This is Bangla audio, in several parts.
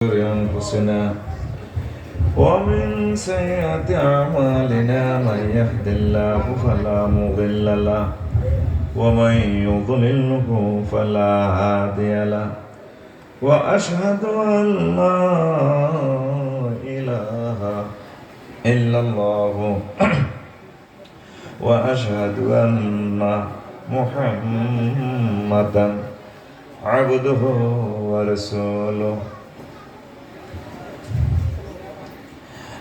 أنفسنا ومن سيئات أعمالنا من يهد الله فلا مضل له ومن يضلله فلا هادي له وأشهد أن لا إله إلا الله وأشهد أن محمدا عبده ورسوله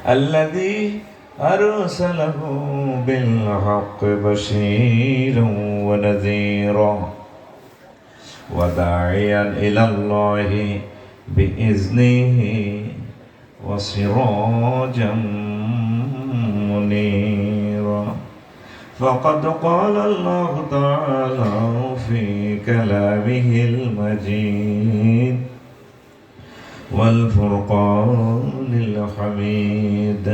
الذي أرسله بالحق بشيرا ونذيرا وداعيا إلى الله بإذنه وسراجا منيرا فقد قال الله تعالى في كلامه المجيد والفرقان الحميد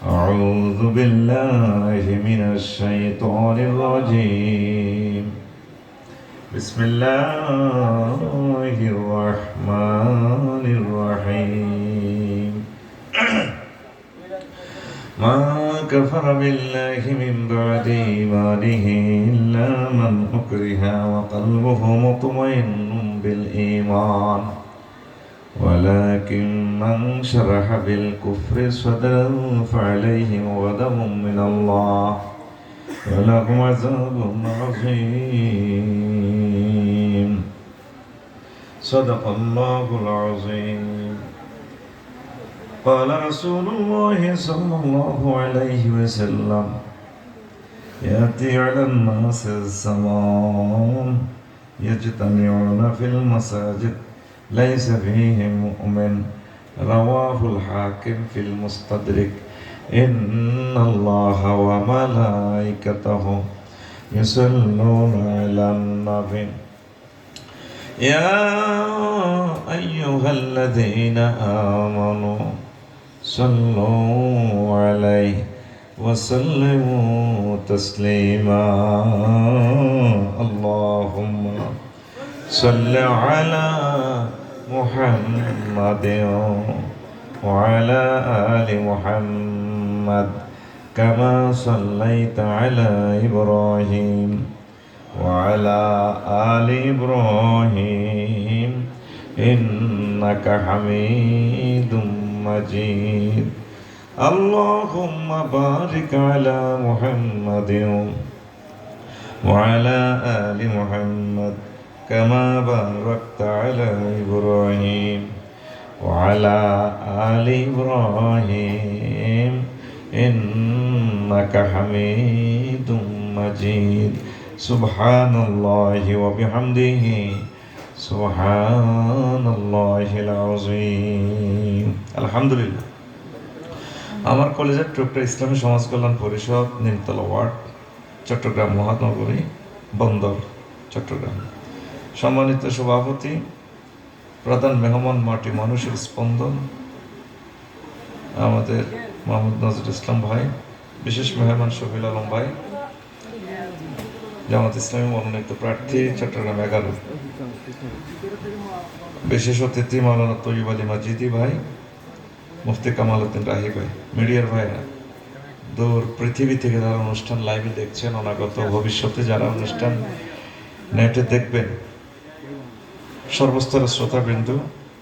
أعوذ بالله من الشيطان الرجيم بسم الله الرحمن الرحيم ما كفر بالله من بعد إيمانه إلا من أكره وقلبه مطمئن بالإيمان ولكن من شرح بالكفر صدرا فعليهم غضب من الله ولهم عذاب عظيم صدق الله العظيم قال رسول الله صلى الله عليه وسلم يأتي على الناس الزمان يجتمعون في المساجد ليس فيه مؤمن رواه الحاكم في المستدرك إن الله وملائكته يصلون على النبي يا أيها الذين آمنوا صلوا عليه وسلموا تسليما اللهم صل على محمد وعلى آل محمد كما صليت على إبراهيم وعلى آل إبراهيم إنك حميد مجيد اللهم بارك على محمد وعلى آل محمد كما باركت على إبراهيم وعلى آل إبراهيم إنك حميد مجيد سبحان الله وبحمده سبحان الله العظيم الحمد لله আমার কলেজের টুকরা ইসলামী সমাজ কল্যাণ পরিষদ নিমতলা ওয়ার্ড চট্টগ্রাম মহানগরী বন্দর চট্টগ্রাম সম্মানিত সভাপতি প্রধান মেহমান মাটি মানুষের স্পন্দন আমাদের মোহাম্মদ নজরুল ইসলাম ভাই বিশেষ মেহমান শফিল আলম ভাই জামাত ইসলামী মনোনীত প্রার্থী চট্টগ্রাম 11 বিশেষ অতিথি মাওলানা তৈয়ব আলী মাজিদি ভাই মুফতি কামাল উদ্দিন রাহি ভাই মিডিয়ার ভাইরা দূর পৃথিবী থেকে যারা অনুষ্ঠান লাইভে দেখছেন অনাগত ভবিষ্যতে যারা অনুষ্ঠান নেটে দেখবেন সর্বস্তরের শ্রোতাবৃন্দ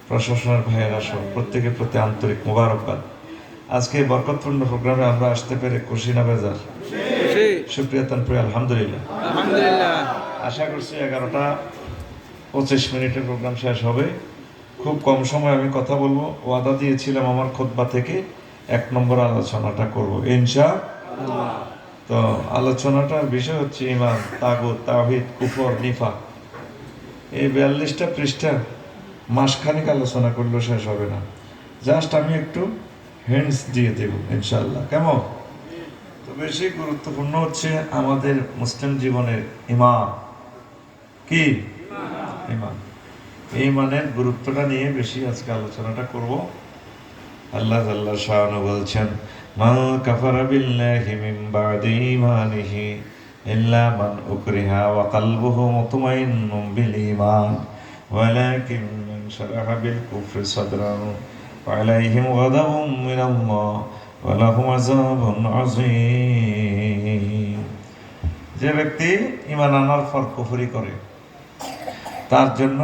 প্রশাসনের ভাইয়েরা সহ প্রত্যেকের প্রতি আন্তরিক মোবারকবাদ আজকে এই বরকতপূর্ণ প্রোগ্রামে আমরা আসতে পেরে খুশি না বেজার শুকরিয়া তানপুরি আলহামদুলিল্লাহ আশা করছি 11:25 প্রোগ্রাম শেষ হবে খুব কম সময় আমি কথা বলবো ওয়াদা দিয়েছিলাম আমার খুতবা থেকে 1 নম্বর আলোচনাটা করব ইনশাআল্লাহ তো আলোচনাটার বিষয় হচ্ছে ঈমান তাগুত তাওহীদ কুফর নিফাক এই 42টা পৃষ্ঠা মাসখানেক আলোচনা করলেও শেষ হবে না জাস্ট আমি একটু হ্যান্ডস দিয়ে দেব ইনশাআল্লাহ কেমন তো বেশি গুরুত্বপূর্ণ হচ্ছে আমাদের মুসলিম জীবনের ঈমান কি ঈমান এই মানের গুরুত্বটা নিয়ে বেশি আজকে আলোচনাটা করব আল্লাহ জাল্লা শাআনু বলছেন মা কাফারা বিল্লাহি মিন বাদি ঈমানিহি ইল্লা মান উকরিহা ওয়া কলবুহু মুতমাইন্নুম বিল ঈমান ওয়ালাকিন মান انشرح بالكفر صدرا وعليهم غضب من الله ولهم عذاب عظيم। যে ব্যক্তি ঈমান আনার পর কুফরি করে তার জন্য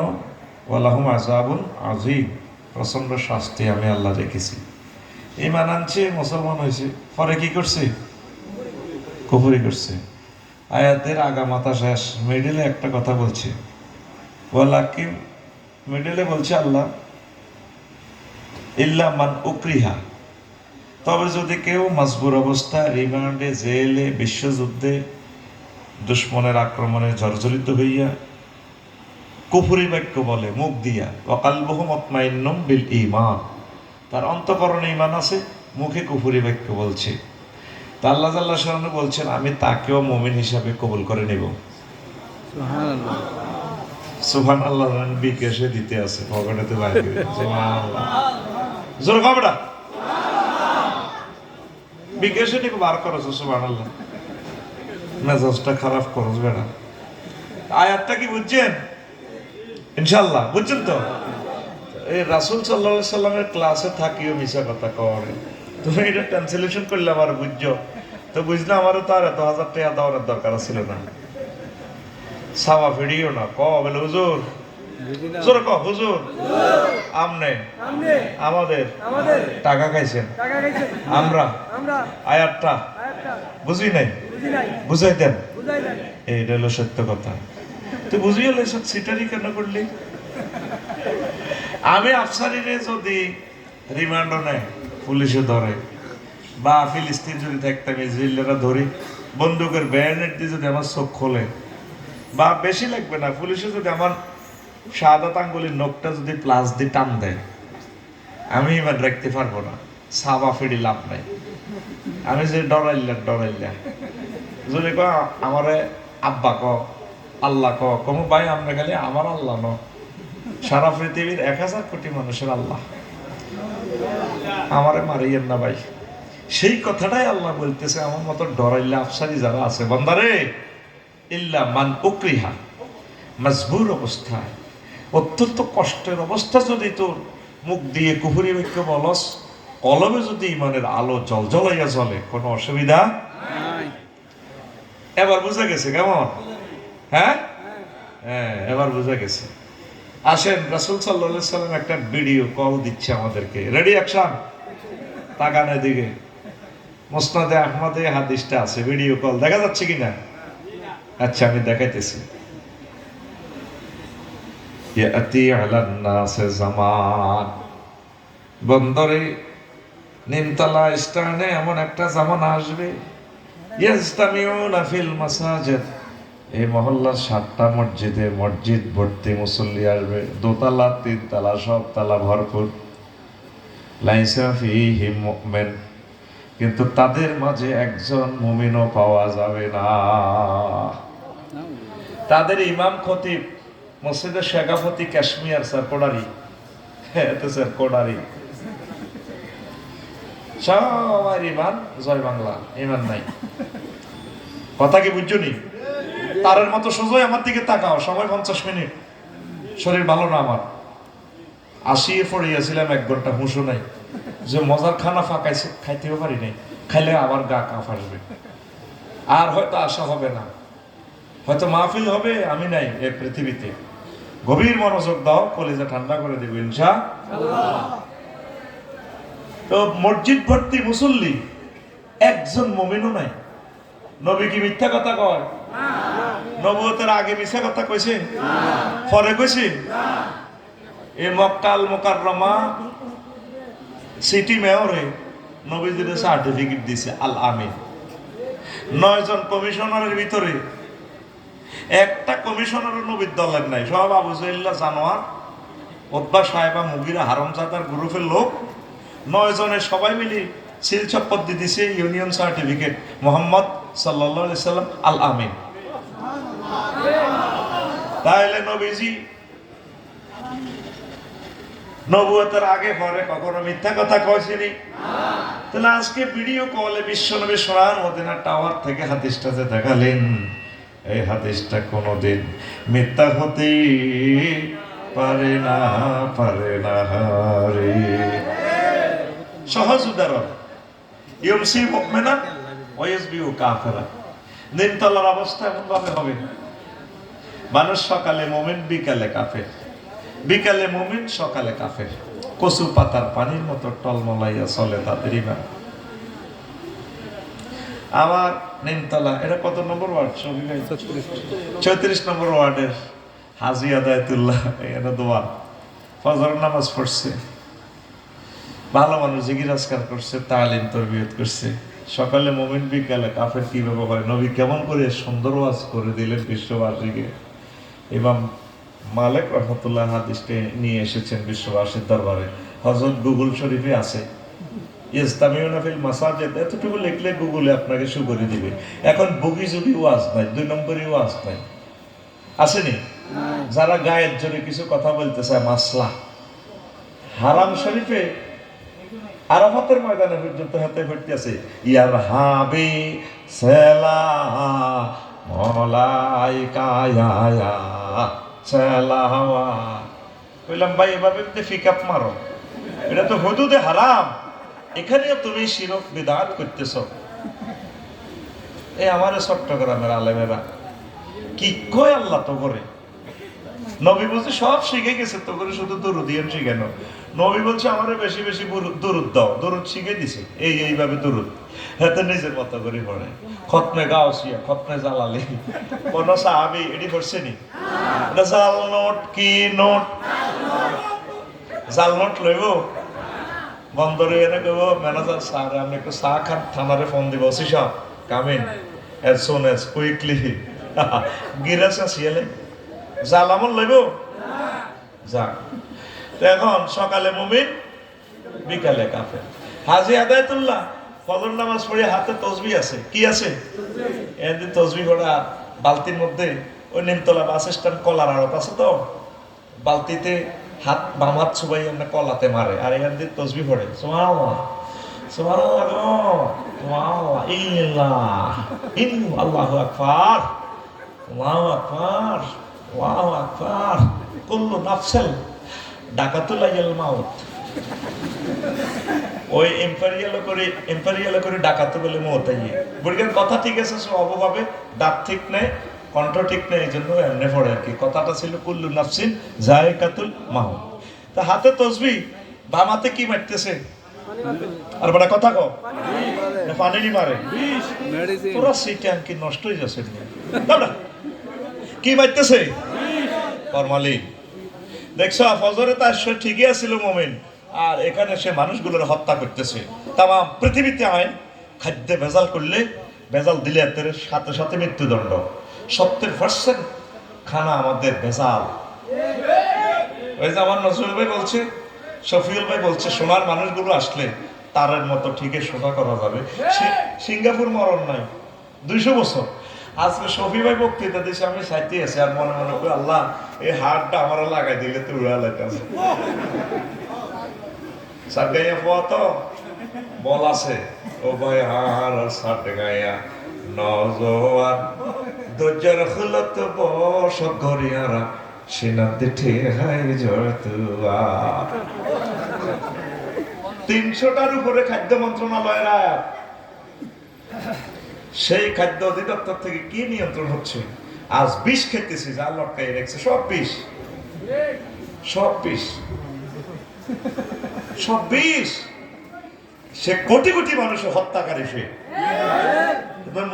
ওয়ালাহুম আযাবুন আযীম, প্রচণ্ড শাস্তি আমি আল্লাহ রেখেছি। ঈমান আনছে, মুসলমান হয়েছে, পরে কি করছে? কুফরি করছে। আয়াতের আগা মাথা শেষ, মিডিলে একটা কথা বলছে, ওয়ালাকিন মিডিলে বলছে আল্লাহ ইল্লা মান উকরিহা, তবে যদি কেউ মাজবুর অবস্থায় রিমান্ডে, জেলে, বিশ্বযুদ্ধে, দুশ্মনের আক্রমণে জর্জরিত হইয়া কুফরি বাক্য বলে মুখ দিয়া, ওয়াকালবুহু মুতমাইন্নুম বিল ঈমান, তার অন্তঃকরণে ঈমান আছে, মুখে কুফরি বাক্য বলছে, তা আল্লাহ জাল্লা শাআনহু বলছেন আমি তাকেও মুমিন হিসাবে কবুল করে নেব। সুবহানাল্লাহ, সুবহানাল্লাহ। বিকেশে দিতে আছে পকেটেতে বাইরে, সুবহানাল্লাহ, জোরে কবড়া বিকেশে নিয়ে বার করছো, সুবহানাল্লাহ। মেজাজটা খারাপ করছ বেটা। আয়াতটা কি বুঝছেন? ইনশাআল্লাহ বুঝছেন তো? এই রাসূল সাল্লাল্লাহু আলাইহি সাল্লামের ক্লাসে থাকিও মিছা কথা কয়, তুমি এটা ট্রান্সলেশন করলে আমার বুঝছো তো বুঝলে, আমারও তো আর এত হাজার টাকা দেওয়ার দরকার ছিল না। সাওয়া ফিরিও না, ক বলে হুজুর, হুজুর ক হুজুর আমনে আমাদের টাকা খাইছেন, আমরা আয়াতটা বুঝি নাই, বুঝাই দেন, এইটা হলো সত্য কথা। তুই বুঝিয়ে সব সিটারি কেন করলি? আমি আফসারিরে যদি রিমান্ডও নেয়, পুলিশে ধরে, বা ফিলিস্তিন যদি থাকতাম ইসরায়েলরা ধরি, বন্দুকের ব্যানেট দিয়ে যদি আমার চোখ খোলে, বা বেশি লাগবে না, পুলিশে যদি আমার শাহাদাত আঙ্গুলির নখটা যদি প্লাস দিয়ে টান দেয়, আমি এবার রাখতে পারবো না। সাবা ফিরি লাভ নাই। আমি যে ডরাইলা যদি ক আমারে আব্বা ক, আল্লাহ ক, কম ভাই আমরা খালি আমার আল্লাহ ন, সারা পৃথিবীর 1000 কোটি মানুষের আল্লাহ, আমারে মারিয়েন না ভাই। সেই কথাটাই আল্লাহ বলতেছে, আমার মতো ডরাইলা আফসারি যারা আছে, বান্দারে ইল্লা মান উকরিহা, মজবুর অবস্থায়, অত্যন্ত কষ্টের অবস্থা যদি তোর মুখ দিয়ে কুফরি বাক্য বলস, কলবে যদি ইমানের আলো জলজলাইয়া জ্বলে, কোনো অসুবিধা নাই। এবার বুঝা গেছে কেমন? হ্যাঁ হ্যাঁ, এবার বুঝা গেছে। আসেন, রাসূল সাল্লাল্লাহু আলাইহি সাল্লাম একটা ভিডিও কল দিচ্ছে আমাদেরকে। Ready, action. তাকানের দিকে মুসনাদে আহমদে হাদিসটা আছে, ভিডিও কল দেখা যাচ্ছে কিনা? আচ্ছা, আমি দেখাইতেছি। ইয়াতি আলান নাস জামান, বন্দরে নিমতলা স্টানে এমন একটা জামানা আসবে, ইয়াজতামিউনা ফিল মাসাজিদ, এই মহল্লার 7টা মসজিদে মসজিদ ভর্তি মুসল্লি আসবে, দোতলা তিনতলা সব তালা ভরপুর, লাইসা ফিহি মুমিন, কিন্তু তাদের মাঝে একজন মুমিনও পাওয়া যাবে না। তাদের ইমাম খতিব মসজিদের শেখাফতি কাশ্মীর স্যার কোডারি, এত স্যার কোডারি, সবার ইমান জয় বাংলা, ইমান নাই। কথা কি বুঝছো নি? তারের মতো সোজাই আমার দিকে তাকাও, সময় 50 মিনিট, শরীর ভালো না আমার, আসিয়ে পড়িয়াছিলাম 1 ঘন্টা, হুঁশো নাই, যে মজার খানা ফাঁকাইছে, খাইতেও পারি নাই, খাইলে আবার গা কাঁপ আসবে, আর হয়তো আশা হবে না, হয়তো মাহফিল হবে, আমি নাই এই পৃথিবীতে। গভীর মনোযোগ দাও, কলিজা ঠান্ডা করে দেব ইনশাআল্লাহ। তো মসজিদ ভর্তি মুসল্লি, একজন মুমিনও নাই। নবী কি মিথ্যা কথা কয়? নবুয়তের আগে মিথ্যা কথা কইছে? পরে কইছে? এই মক্কাল মুকাররমা সিটি মেয়রে নবীজির সার্টিফিকেট দিছে আল আমিন। 9 জন কমিশনারের ভিতরে একটা কমিশনারও নবীর দলের নাই, সব আবু জাহেল্লা জানোয়ার, উতবা সাহেবা মুগিরা হারামজাদার গ্রুপের লোক। 9 জনের সবাই মিলে সিল শপথ দিতেছে, ইউনিয়ন সার্টিফিকেট মুহাম্মদ সাল্লাল্লাহু আলাইহি সাল্লাম আল আমিন। তাহলে নবীজি নবুয়তের আগে পরে কখনো মিথ্যা কথা কইছেনি? তাহলে আজকে ভিডিও কলে বিশ্বনবী সোনার মদিনা টাওয়ার থেকে হাদিসটা যে দেখালেন, এই হাদিসটা কোনোদিন মিথ্যা হতে পারে না রে। সহজ উদাহরণ, ইউমসি মুমিনান ওয়া ইয়াসবিহু কাফিরা। নিমতলার অবস্থা এমন ভাবে হবে, মানুষ সকালে মুমিন, বিকালে কাফের, বিকালে মুমিন, সকালে কাফের। কচু পাতার পানির মতো টলমলাইয়া চলে তাদের ইমান। আমার নিমতলা, এটা কত নম্বর ওয়ার্ড? 34 নম্বর ওয়ার্ডের হাজী আদায়তুল্লাহ এখানে দোয়া ফজর নামাজ পড়ছে, ভালো মানুষ জিকির আজকার করছে, তালিম তরবিয়ত করছে। সকালে মুমিন, বিকালে কাফের কিভাবে হয়, নবী কেমন করে সুন্দর ওয়াজ করে দিলেন বিশ্ববাসীকে। ইমাম মালিক রহমতুল্লাহ হাদিসকে নিয়ে এসেছেন বিশ্ববাসীর দরবারে। হযরত গুগল শরীফে আছে, ইস্তামিউনা ফিল মাসাজিদ, এতটুকু লিখলে গুগলে আপনাকে শু করে দিবে। এখন বুগি যুগি ওয়াজ নাই, 2 নম্বরই ওয়াজ নাই, আসেনি? যারা গায়ের জোরে কিছু কথা বলতে চায়, মাসলা হারাম শরীফে আরাফাতের ময়দানে পর্যন্ত হাতে ভর্তি আছে, ইয়ার হাবি সেলা মলাইকা ইয়া সেলাওয়া। বললাম ভাই এভাবে ফিকাপ মারো, এটা তো হুদুদে হারাম, এখানেও তুমি শিরক বিদআত করতেছ। এই আমার চট্টগ্রামের আলেমেরা কি কয় আল্লাহ তো করে, নবী বলছে সব শিখে গেছে তো করে, শুধু দরুদ দিয়ে শিখানো। নবী বলছে আমারে বেশি বেশি দরুদ দাও, দরুদ শিখে দিছে, এইভাবে দরুদ হাতে নিজের মতো করে পড়ে। খতমে গাউসিয়া, খতমে জালালি, কোন সাহাবী এটি করছে নি? এটা জাল নোট, কি নোট? জাল নোট লইব বন্দরে এনে কইব, ম্যানেজার স্যার আমি একটু চা খান, থানারে ফোন দিব, ওসি সাহেব come in as soon as quickly গিরাসা সিয়ালে জাল আমল লইব যা। এখন সকালে মুমিন, বিকালে কাফের। হাজী আদায়তুল্লাহ ফজর নামাজ পড়ে হাতে তসবিহ আছে, কি আছে? এদিন তসবিহ ওরা বালতির মধ্যে, ওই নিমতলা বাস স্ট্যান্ড কলার আড়ত আছে তো, বালতিতে হাত, বাম হাত ছুবাই এমনি কলাতে মারে, আর এখান দিয়ে তসবিহ পড়ে, সুবহানাল্লাহ সুবহানাল্লাহ সুবহানাল্লাহ ইল্লাল্লাহ ইন্নু আল্লাহু আকবার আল্লাহু আকবার আল্লাহু আকবার কুল্লু নাফসিন ডাকাতুল মাউত। ওই এম্পারিয়াল করে ডাকাতে বলে মত আইয়ে বুড়ির কথা ঠিক আছে, সব অবভাবে দাঁত ঠিক নেই, কণ্ঠ ঠিক নেই, এই জন্য এমনি পড়ে আর কি। কথাটা ছিল কুল্লু নাফসিন যায়কাতুল মাউত। তা হাতে তসবিহ, বাম হাতে কি মারতেছে? আর বড় কথা কও, পানি মারে, পুরো সিটান কি নষ্ট হয়ে যাচ্ছে। কি মারতেছে? ফরমালিন। দেখছো ফজরে তার ঠিকই আছিল মুমিন, আর এখানে সে মানুষগুলোর হত্যা করতেছে। তামাম পৃথিবীতে আইন, খাদ্যে ভেজাল করলে, ভেজাল দিলে এর সাথে সাথে মৃত্যুদণ্ড। 70% খানা আমাদের ভেজাল। ওই যে আমার নজরুল ভাই বলছে, শফিউল ভাই বলছে, সোনার মানুষগুলো আসলে তারের মতো ঠিকই সোজা করা যাবে। সিঙ্গাপুর মরণ নাই, 200 বছর। আজকে শফি ভাই বক্তৃতা দিয়েছে, আমি সাইতে আছি, আর মনে মনে করি আল্লাহ এই হাড়টা আমার লাগাই দিলে তো উড়া লাগাছে। সাগাইয়া পোয়া তো বল আছে, ও ভাই হার সাট গাইয়া নজওয়ান দজ্জার খুলত বস ঘরিয়ারা সিনাতে ঠেহাই জড়তুয়া। 300টার উপরে খাদ্য মন্ত্রণালয়ের আয়াত। সেই খাদ্য অধিদপ্তর থেকে কি নিয়ন্ত্রণ হচ্ছে? আজ বিষ খেতেছি, যা লটকাই রেখেছে সব বিষ, সব বিষ, সব বিষ। সে কোটি কোটি মানুষের হত্যাকারী। সে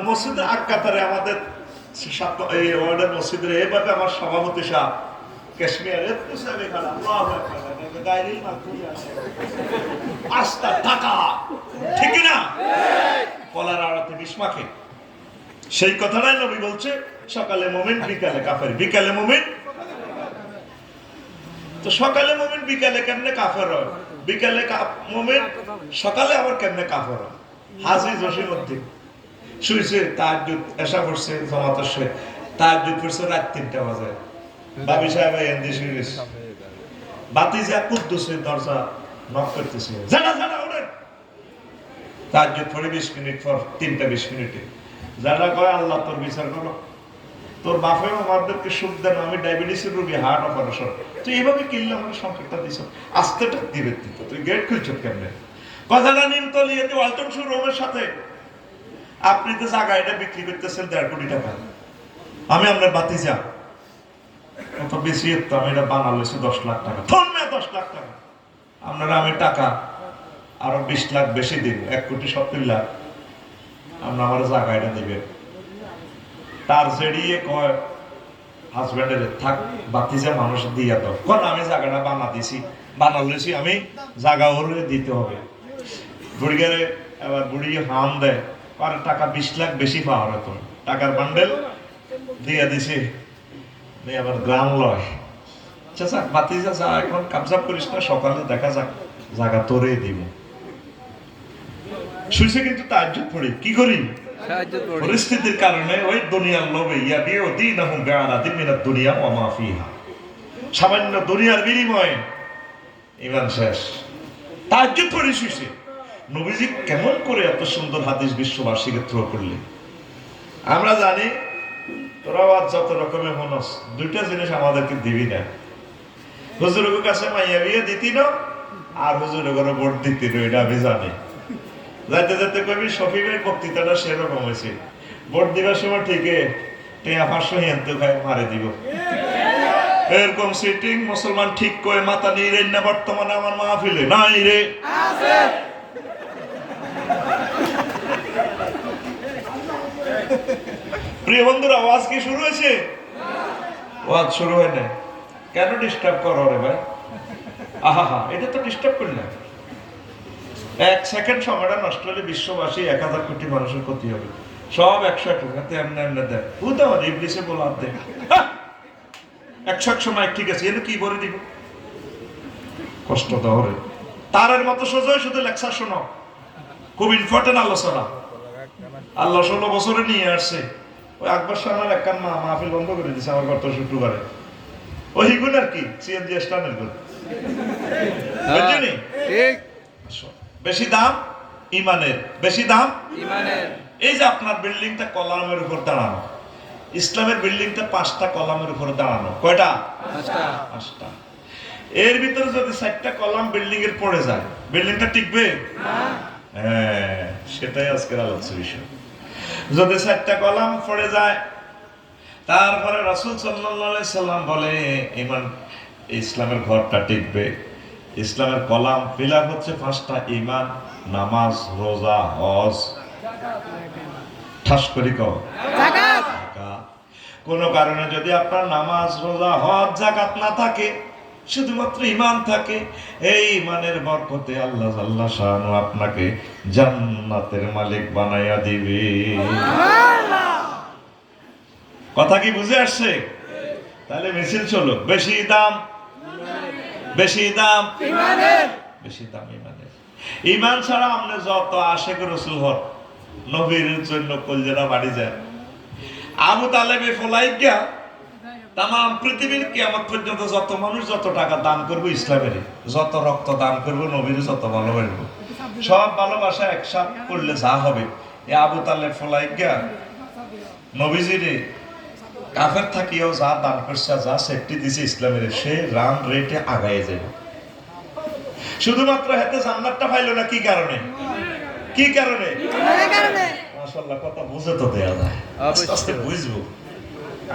মসজিদের আকাতারে আমাদের এই ওয়ার্ডের মসজিদের এইভাবে আমার সভাপতি সাহেব কাশ্মীর আস্তা টাকা ঠিক না, কলার আড়াতে বিষ মাখে। সেই কথাটাই নবী বলছে, সকালে মুমিন, বিকালে কাফের, বিকালে মুমিন। তো সকালে মুমিন, বিকালে কেমনে কাফের হয়? বিকালে মুমিন, সকালে আবার কেমনে কাফের হয়? হাজী জসিমউদ্দিন শুয়েছে, তাহাজ্জুদ এশা পড়ছে, জামাতের সে তাহাজ্জুদ পড়ছে রাত 3টা বাজে। বাবি সাহেব এন্দি শুয়েছে, বাতিজা কুদ্দুসের দরজা নক করতেছে, জানা জানা ওঠেন। তাহাজ্জুদ পড়ে 20 মিনিট পর 3টা 20 মিনিটে জানা কয় আল্লাহ তোর বিচার করো। তোর বাপেও আমাদেরকে সুখ দেন, আমি ডায়াবেটিসের রোগী, হার্ট অপারেশন, তুই এইভাবে কিনলে আমার সংকেতটা দিছ, আস্তেটা দিবে দিত, তুই গেট খুলছ কেমনে? কথাটা নিমতলি ওয়ালটন শোরুমের সাথে আপনি তো জায়গা এটা বিক্রি করতেছেন 1.5 কোটি টাকা, আমি আপনার বাতিজা, কত বেশি তো আমি এটা বানালেছি 10 লাখ টাকা, ধর্মে 10 লাখ টাকা, আপনারা আমি টাকা আরো 20 লাখ বেশি দিন, 1,70,00,000, আপনার আমার জায়গা এটা দিবেন। তার জেড়িয়ে কয় হাজবেন্ডের থাক বাতিজা মানুষ দিয়া দাও, কোন আমি জায়গাটা বানা দিছি, বানালেছি আমি, জায়গা ওরে দিতে হবে। বুড়িগারে আবার বুড়ি হাম দেয়, আর টাকা 20 লাখ বেশি পাওয়ার হতো, টাকার বান্ডেল দিয়া দিছে, আবার গ্রাম লয়, চাচা বাতিজা যা এখন কাবজাব করিস না, সকালে দেখা যাক জায়গা তোরে দিব। শুইছে কিন্তু তাজ্জুদ পড়ি, কি করি পরিস্থিতির কারণে ওই দুনিয়ার লোভে ইয়াবিউ দীনাহুম বিআরাদিন মিনাদ দুনিয়া ওয়া মা ফিহা, সামান্য দুনিয়ার বিনিময়ে ঈমান শেষ। তাজ্জুদ পড়ি শুইছে। নবীজি কেমন করে এত সুন্দর হাদিস বিশ্ববাসীকে থ্রো করলে? আমরা জানি তোরা আজ যত রকমের হনস, দুইটা জিনিস আমাদেরকে দিবি না, হুজুরের কাছে মাইয়া বিয়ে দিতি না, আর হুজুরের ঘরে ভোট দিতি না, এটা আমি জানি। যাইতে যাইতে কবি শফিকের বক্তৃতাটা সেরকম হয়েছে, ভোট দিবার সময় ঠিকই টেয়া 500 হেন্তু খায় মারে দিব, এরকম সিটিং মুসলমান ঠিক করে মাথা নিয়ে রেন না। বর্তমানে আমার মাহফিলে নাই রে, প্রিয় বন্ধুরা, আওয়াজ কি শুরু হয়েছে? ওয়াজ শুরু হয় না, কেন ডিস্টার্ব করো রে ভাই? আহা, এটা তো ডিস্টার্ব করি না, 1 সেকেন্ড সময়টা নষ্ট হলে বিশ্ববাসী 1000 কোটি মানুষের ক্ষতি হবে, সব 101 টাকাতে এমনি এমনি দেয়, বুঝতে ইবলিসে বলার দেয় 100 সময় ঠিক আছে, এর কি বলে দিব, কষ্ট দেওয়ারে তারের মতো সোজা, শুধু লেকচার শোনো, খুব ইম্পর্টেন্ট আলোচনা। আল্লাহ 16 বছরে নিয়ে আসছে, ওই আকবর শাহর একখান মাহফিল বন্ধ করে দিচ্ছে আমার গত শুক্রবারে, ওই গুণ আর কি সিএনজি স্টানের গুণ, বেশি দাম ইমানের, বেশি দাম ইমানের। এই যে আপনার বিল্ডিংটা কলামের উপর দাঁড়ানো, ইসলামের বিল্ডিংটা 5টা কলামের উপর দাঁড়ানো, কয়টা? 5টা। এর ভিতরে যদি 4টা কলাম বিল্ডিং এর পড়ে যায়, বিল্ডিংটা টিকবে না। হ্যাঁ, সেটাই আজকের আলোচ্য বিষয়। যদি 4টা কলাম পড়ে যায়, তারপরে রাসূল সাল্লাল্লাহু আলাইহি সাল্লাম বলে ইমান ইসলামের ঘরটা টিকবে। ইসলামের কলাম পিলার হচ্ছে 5টা, ঈমান, নামাজ, রোজা, হজ, ঠাস করি কও যাকাত। কোন কারণে যদি আপনার নামাজ, রোজা, হজ, যাকাত না থাকে, শুধুমাত্র ঈমান থাকে, এই ঈমানের বরকতে আল্লাহ জাল্লা শানু আপনাকে জান্নাতের মালিক বানাইয়া দিবে। কথা কি বুঝে আসছে? তাহলে মিছিল চলো, বেশি দাম ইমানের, বেশি দাম ইমানের। ইমান ছাড়া আপনি যত আশিক রাসূল হন, নবীর জন্য কলজেরা বাড়ি যায়। আবু তালেবে ফলাই গিয়া তাম পৃথিবীর কিয়ামত পর্যন্ত যত মানুষ যত টাকা দান করবো ইসলামের, যত রক্ত দান করবো নবীর, যত ভালোবাসবো, সব ভালোবাসা একসাথ করলে যা হবে, এ আবু তালেব ফলাই গিয়া নবীজিরে কাফের থাকিও যা দান করছে, যা সেফটি দিছে ইসলামের, সে রান রেটে আগায় যাবে। শুধুমাত্র হাতে জান্নাতটা পাইলো না, কি কারণে? কি কারণে? মাশাআল্লাহ, কথা বুঝে তো দেয়া যায়, আস্তে আস্তে বুঝবো,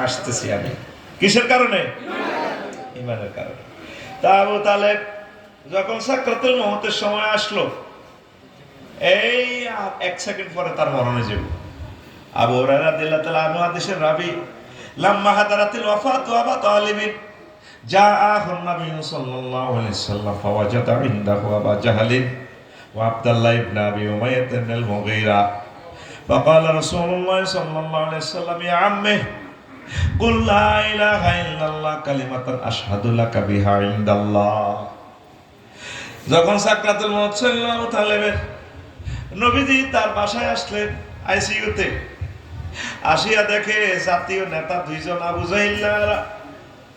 আসতেছি আমি। কিসের কারণে? ঈমানের কারণে। তা আবু তালেব যখন সাকরাতুল মউতের সময় আসলো, এই 1 সেকেন্ড পরে তার মরণে যাবে। আবু হুরায়রা রাদিয়াল্লাহু তাআলা আনহু হাদিসের রাবী, লাম্মা হাদারাতিল ওয়াফাতু আবু তালিব জাআহুন নবী সাল্লাল্লাহু আলাইহি ওয়াসাল্লাম ফাওয়াজাদা ইনদাহু আবু জাহলিন ওয়া আব্দুল্লাহ ইবনে আবি উমাইয়াহ আল মুগীরা ফাকালা রাসূলুল্লাহ সাল্লাল্লাহু আলাইহি ওয়াসাল্লাম ইয়া আম্মি কুল লা ইলাহা ইল্লাল্লাহ কালিমাতান আশহাদু লাকা বিহা ইনদাল্লাহ। যখন সাকরাতুল মউত ছিল আবু তালেবের, নবীজি তার বাসায় আসলেন আইসিইউতে, আসিয়া দেখে জাতীয় নেতা 2 জন আবু জাহিল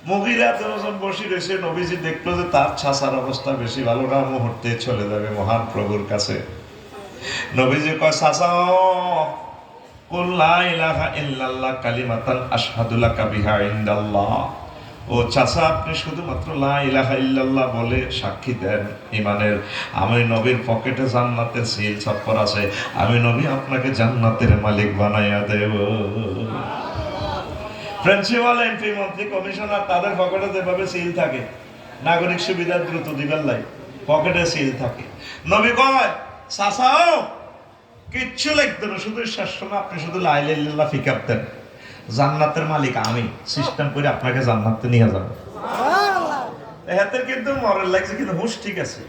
মুগীরা দুজন বসে রয়েছে। নবীজি দেখলো যে তার ছাসার অবস্থা বেশি ভালো না, মুহূর্তে চলে যাবে মহান প্রভুর কাছে। নবীজি কয়, ছাসা কুল লা ইলাহা ইল্লাল্লাহ কালিমাতান আশহাদু লাকা বিহা ইনদাল্লাহ। ও চাচা, আপনি শুধুমাত্র লা ইলাহা ইল্লাল্লাহ বলে সাক্ষী দেন ইমানের। আমি নবীর পকেটে জান্নাতের সিল ছাপ্পর আছে, আমি নবী আপনাকে জান্নাতের মালিক বানাইয়া দেব। প্রিন্সিপাল, এমপি, মন্ত্রী, কমিশনার তাদের পকেটে যেভাবে সিল থাকে, নাগরিক সুবিধা দ্রুত দিবেন লাই পকেটে সিল থাকে। নবী কয় চাচাও কিচ্ছু লিখতে না, শুধু শাসন, আপনি শুধু লা ইলাহা ইল্লাল্লাহ ফিকাপ দেন, জান্নাতের মালিক আমি, সিস্টেম করে আপনাকে জান্নাতে নিয়ে যাবো। এতে কিন্তু মরার লাগছে, কিন্তু হুঁশ ঠিক আছে।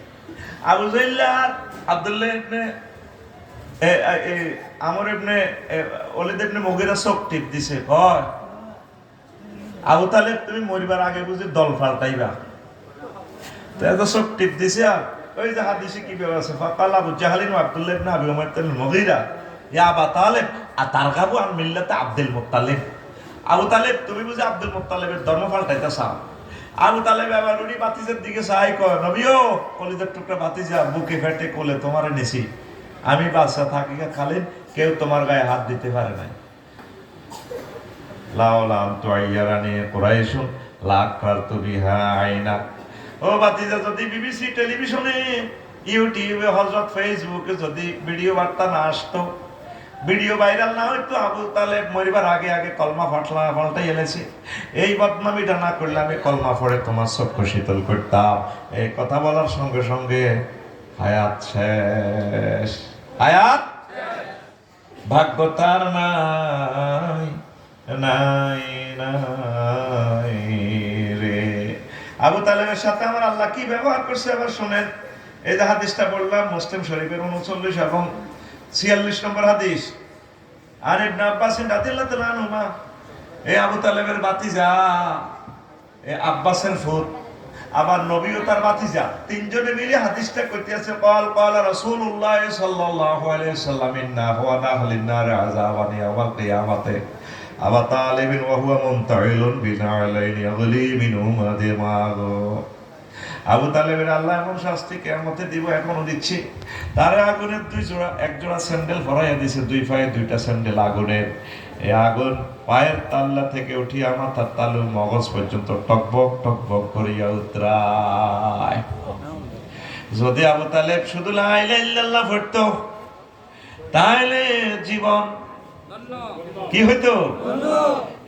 আবু জাহল আর আব্দুল্লাহ ইবনে আমর ইবনে ওলীদ ইবনে মুগীরা চোখ টিপ দিছে, কয় আবু তালেব তুমি মরিবার আগে বুঝি দল পাল্টাইবা। তো এত চোখ টিপ দিছে। আর ওই যে হাদিসে কি ব্যাপার আছে, ফাকাল আবু জাহলিন ওয়া আব্দুল্লাহ ইবনে আবি উমাইয়া ইবনে মুগীরা ইয়া আবা তালেব আতারগাবু আন মিল্লাতে আব্দুল মুত্তালিব। আবু তালেব তুমি বুঝি আব্দুল মুত্তালিবের ধর্ম পাল্টাইতা চাও। আবু তালেব আবার উনি বাতিজার দিকে চাই, কয় নবীও কলিজার টুকরা বাতিজা, বুকে ফেটে কোলে তোমারে নেছি, আমি বাচ্চা থাকি খালেন, কেউ তোমার গায়ে হাত দিতে পারে নাই। লাউলাম তুআইয়ারানি কুরাইশুন লাকারতু বিহা আইনা। ও বাতিজা, যদি বিবিসি টেলিভিশনে, ইউটিউবে, হযরত ফেসবুকে যদি ভিডিও বার্তা না আসতো, ভিডিও ভাইরাল না হইতো, আবু তালেব মরিবার আগে আগে কলমা পাল্টাই এলেছে, এই বদনামিটা না করলে আমি কলমা পড়ে তোমার চক্ষু শীতল করতাম। এই কথা বলার সঙ্গে সঙ্গে হায়াত শেষ, হায়াত ভাগ্য তার নাই নাই নাই রে। আবু তালেবের সাথে আমার আল্লাহ কি ব্যবহার করছে আবার শুনেন। এই যে হাদিসটা বললাম, মুসলিম শরীফের 39 এবং 46 নম্বর হাদিস। আর ইবনে আব্বাস রাদিয়াল্লাহু তাআলা আনহুমা, এই আবু তালেবের ভাতিজা, এই আব্বাসের ফুত, আবার নবীও তার ভাতিজা, তিনজনে মিলে হাদিসটা কইতেছে, ক্বাল ক্বালা রাসূলুল্লাহ সাল্লাল্লাহু আলাইহি ওয়াসাল্লাম ইন্না হুয়া নাহলিন নার আযাবান ইয়াওমাল কিয়ামাতে আবা তালিবিন ওয়া হুয়া মুনতাইলুন বিনালাইনি ইয়াগলি মিনহুমা দিমাগু। আবু তালেবের আল্লাহ এমন শাস্তি কিয়ামতে দিব, এখনো দিচ্ছি। তার আগুনের এক জোড়া স্যান্ডেল ভরাইয়া দিছে, দুই পায়ে দুইটা স্যান্ডেল আগুনের। এই আগুন পায়ের তাল্লা থেকে উঠিয়া মাথার তালু মগজ পর্যন্ত টকবক টকবক করিয়া উতরায়। যদি আবু তালেব শুধু লা ইলাহা ইল্লাল্লাহ পড়তো, তাহলে জীবন কি হইতো?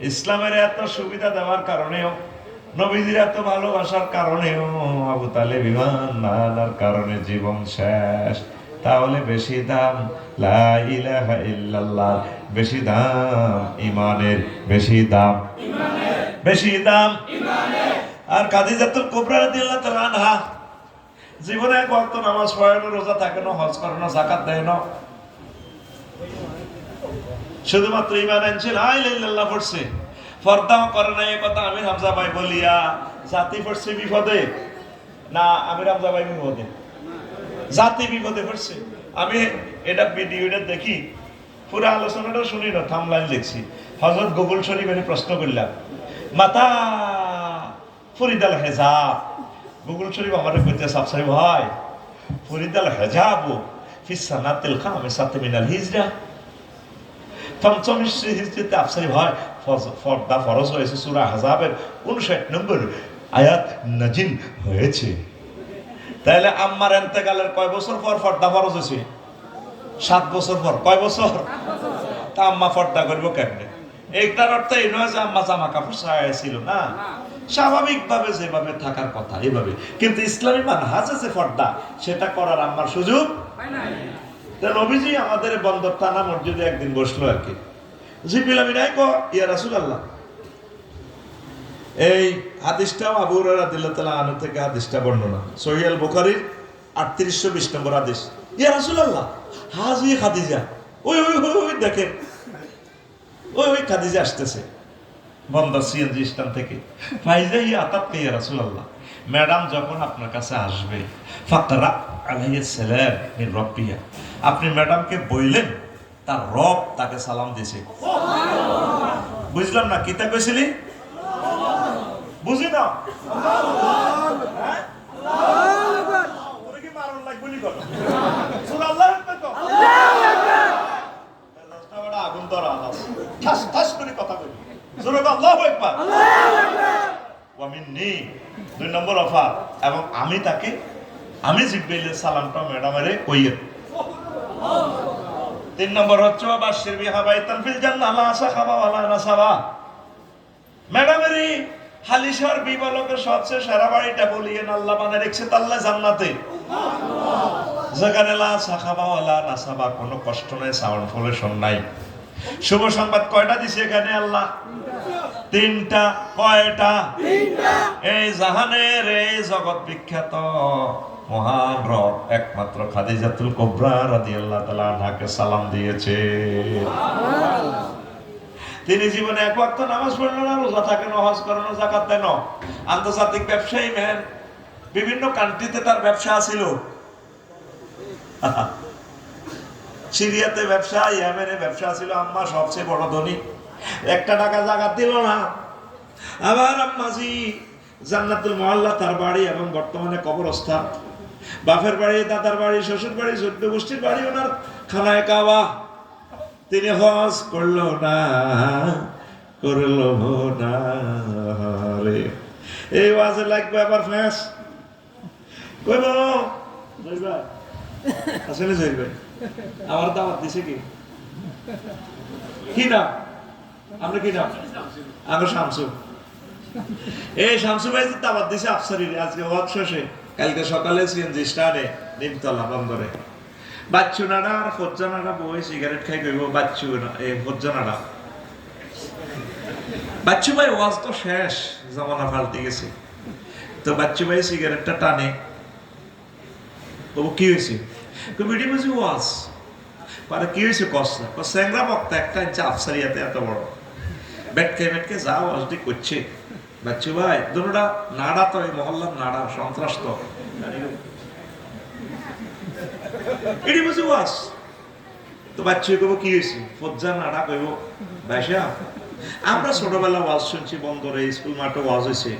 ইসলামের এত সুবিধা দেওয়ার কারণেও, নবীজির এত ভালোবাসার কারণেও আবু তালেব ঈমান না আনার কারণে জীবন শেষ। তাহলে বেশি দাম লা ইলাহা ইল্লাল্লাহ, বেশি দাম ঈমানের, বেশি দাম বেশি দাম ঈমানের। আর খাদিজাতুল কুবরা রাদিয়াল্লাহু তাআলা আনহা জীবনে এক ওয়াক্ত নামাজ পড়ে না, রোজা থাকে না, হজ করে না, যাকাত দেয় না, শুধুমাত্র ঈমান আনছে, লা ইলাহা ইল্লাল্লাহ পড়ছে, পর্দাও করে না। এই কথা আমির হামজা ভাই বলিয়া জাতি পড়ছে বিপদে না, আমির হামজা ভাই বিপদে, জাতি বিপদে পড়ছে। আমি এটা ভিডিওটা দেখি, পুরো আলোচনাটা শুনি না, থামলাইন লিখছি। হযরত গুগল শরীফের প্রশ্ন করলাম, মাতা ফরিদাল হেজাব, গুগল শরীফ আমার কইতে সাবসাই ভাই, ফরিদাল হেজাব ফিস সানাতিল খামিসাতি মিনাল হিজরা, পঞ্চম হিজরিতে আফসারি ভাই পর্দা ফরজ হয়েছে। সূরা আহজাবের 59 নম্বর আয়াত নাজিল হয়েছে। তাহলে আম্মার ইন্তেকালের কয় বছর পর পর্দা ফরজ হয়েছে? 7 বছর পর। কয় বছর? তা আম্মা পর্দা করবো কেমনে? এইটার অর্থ এই নয় যে আম্মা জামা কাপড় ছায়া ছিল না, স্বাভাবিকভাবে যেভাবে থাকার কথা এইভাবে। কিন্তু ইসলামী মানহাজ আছে পর্দা, সেটা করার আম্মার সুযোগ নাই। নবীজি আমাদের বন্দর থানা মসজিদে একদিন বসলো আর কি, জিবরিল আমিন কো ইয়া রাসূলুল্লাহ, এই হাদিসটাও আবু হুরায়রা রাদিয়াল্লাহু তাআলা আনহু থেকে হাদিসটা বর্ণনা, সহিহ আল বুখারীর 3820 নম্বর হাদিস। ইয়া রাসূলুল্লাহ হাজি খাদিজা, ওই ওই ওই দেখেন, ওই খাদিজা আসতেছে বন্দর সিএনজি স্ট্যান্ড থেকে। ফাইজা ইয়া আতাত ইয়া রাসূলুল্লাহ, ম্যাডাম যখন আপনার কাছে আসবে, ফাকরা আলাইহিস সালাম মিন রাব্বিহা, আপনি ম্যাডামকে বললেন তার রব তাকে সালাম দিয়েছে। বুঝলাম না, কিতা কইছিলি? বুঝি না, আগুন ধরা আল্লাহু আকবার। ওয়া মিন্নি, 2 নম্বর অফার, এবং আমি জিব্রাইলের সালামটা ম্যাডামেরে কইয়ে। 3 নম্বর হচ্ছে বাশির বিহা বাইতান ফিল জান্নাহ লা সাখাবা ওয়ালা নাসাবা। ম্যাডামেরই হালিশার বিবালকের সবচেয়ে সেরা বাড়িটা বলিয়েন আল্লাহ মানে রেখেছে আল্লাহ জান্নাতে, যেখানে লা সাখাবা ওয়ালা নাসাবা, কোনো কষ্ট নাই, সাউন্ড পলিউশন নাই। শুভ সংবাদ কয়টা দিছে এখানে আল্লাহ? 3টা। কয়টা? 3টা। এই জাহানের এই জগৎ বিখ্যাত মহান রব একমাত্র খাদিজাতুল কুবরা রাদিয়াল্লাহু তাআলা আনহাকে সালাম দিয়েছে। তিনি জীবনে এক ওয়াক্ত নামাজ পড়লেন না, রোজা থাকেন, হজ করেন, যাকাত দেন, আন্তর্জাতিক ব্যবসায়ী ম্যান, বিভিন্ন কান্ট্রিতে তার ব্যবসা ছিল। সিরিয়াতে ব্যবসা, ইয়েমেনে ব্যবসা ছিল। আম্মা সবচেয়ে বড় ধনী, 1 টাকা যাকাত দিল না। আবার আম্মাজি জান্নাতুল মুআল্লা তার বাড়ি, এবং বর্তমানে কবরস্থান। বাপের বাড়ি, দাদার বাড়ি, শ্বশুর বাড়ি, 14 গোষ্ঠীর বাড়ি ওনার খানায় কাবা। তিনি হজ করলো না রে। এই ওয়াজে লাগবে আবার ফ্যাস কইব আসলে যাইবে। আমার দাওয়াত দিছে কি নাম? আমরা কি নাম? আমরা শামসু। এই শামসু ভাই দাওয়াত দিছে আফসারির আজকে ওয়াজ শেষে। কালকে সকালে সিএনজি স্টার্টে নিমতলা বন্দরে বাচ্চু নাড়া আর ফজ্জা নাড়া বই সিগারেট খাই কইব বাচ্চু না এই ফজ্জা নাড়া। বাচ্চু ভাই ওয়াজ তো শেষ, জামানা পাল্টে গেছে। তো বাচ্চু ভাই সিগারেটটা টানে, কি হয়েছে? বিডি বুঝি ওয়াজ পরে কি হয়েছে? কষ্ট স্যাংরা বক্তা একটা ইঞ্চি আফসারিয়াতে এত বড় বেটকে যা ওয়াজ দি করছে। বাচ্চু ভাই দুটোটা নাড়া, তো এই মহল্লার নাড়া, সন্ত্রাস তো এটি বুঝি ওয়াজ। তো বাচ্চু কইব কি হয়েছে? ফজ্জা নাড়া কইব ভাইসা আমরা ছোটবেলা ওয়াজ শুনছি বন্দরে, স্কুল মাঠে ওয়াজ হয়েছে,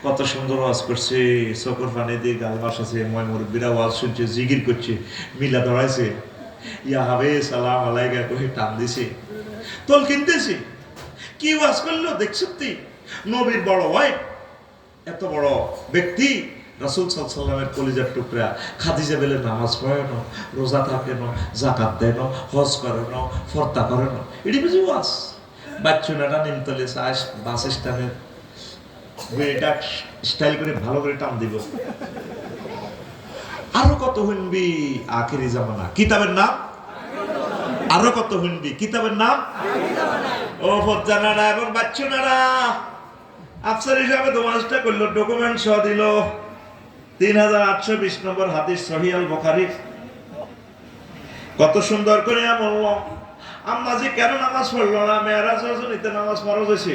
কত সুন্দর ওয়াজ করছে, চোখের পানি দিয়ে গাল বাসাছে, ময় মুরব্বীরা ওয়াজ শুনছে, জিগির করছে, মিলা ধরাইছে, ইয়া হবে সালাম আলাইকা কই টান দিছে, তোল কিনতেছি। কি ওয়াজ করলো দেখছ? নবীর বড় ভাই, এত বড় ব্যক্তি, রাসূল সাল্লাল্লাহু আলাইহি ওয়াসাল্লামের কলিজার টুকরা খাদিজা বেলে নামাজ পড়েন, রোজা থাকেন, যাকাত দেন, হজ করেন, ফরতা করেন, এটি বুঝি ওয়াজ। বাচ্চুনাটা নিমতলে বাস স্ট্যান্ডের এটা স্টাইল করে ভালো করে টান দিব। আরো কত শুনবি আখেরি জামানা কিতাবের নাম, আরো কত শুনবি কিতাবের নাম। ও ফজ্জানারা এবং বাচ্চুনারা আফসার হিসাবে দোমাজটা করলো, ডকুমেন্ট সহ দিল। 3820 নম্বর হাদিস সহিহ আল বুখারী। কত সুন্দর করে বলল আম্মাজি কেন নামাজ পড়লো না? মেয়েরাজ রজনীতে নামাজ ফরজ হয়েছে,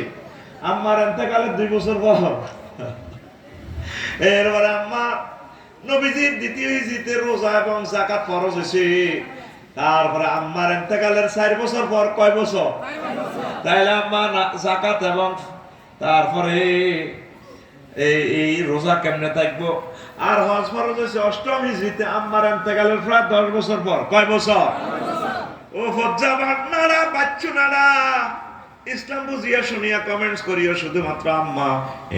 আম্মার ইন্তেকালের 2 বছর পর। এরপরে আম্মা নবীজির দ্বিতীয় হিজরিতে রোজা এবং যাকাত ফরজ হয়েছে। তারপরে আম্মার ইন্তেকালের 4 বছর পর। কয় বছর? তাইলে আম্মা যাকাত এবং তারপরে এই রোজা কেমনে থাকবো? আর হজ ফরজ হয়েছে 8ম হিজরিতে, আম্মার ইন্তেকালের প্রায় 10 বছর পর। কয় বছর? ও ফজ্জা বান্নারা বাচ্চুনারা ইসলাম বুঝিয়া শুনিয়া কমেন্টস করিও শুধুমাত্র আম্মা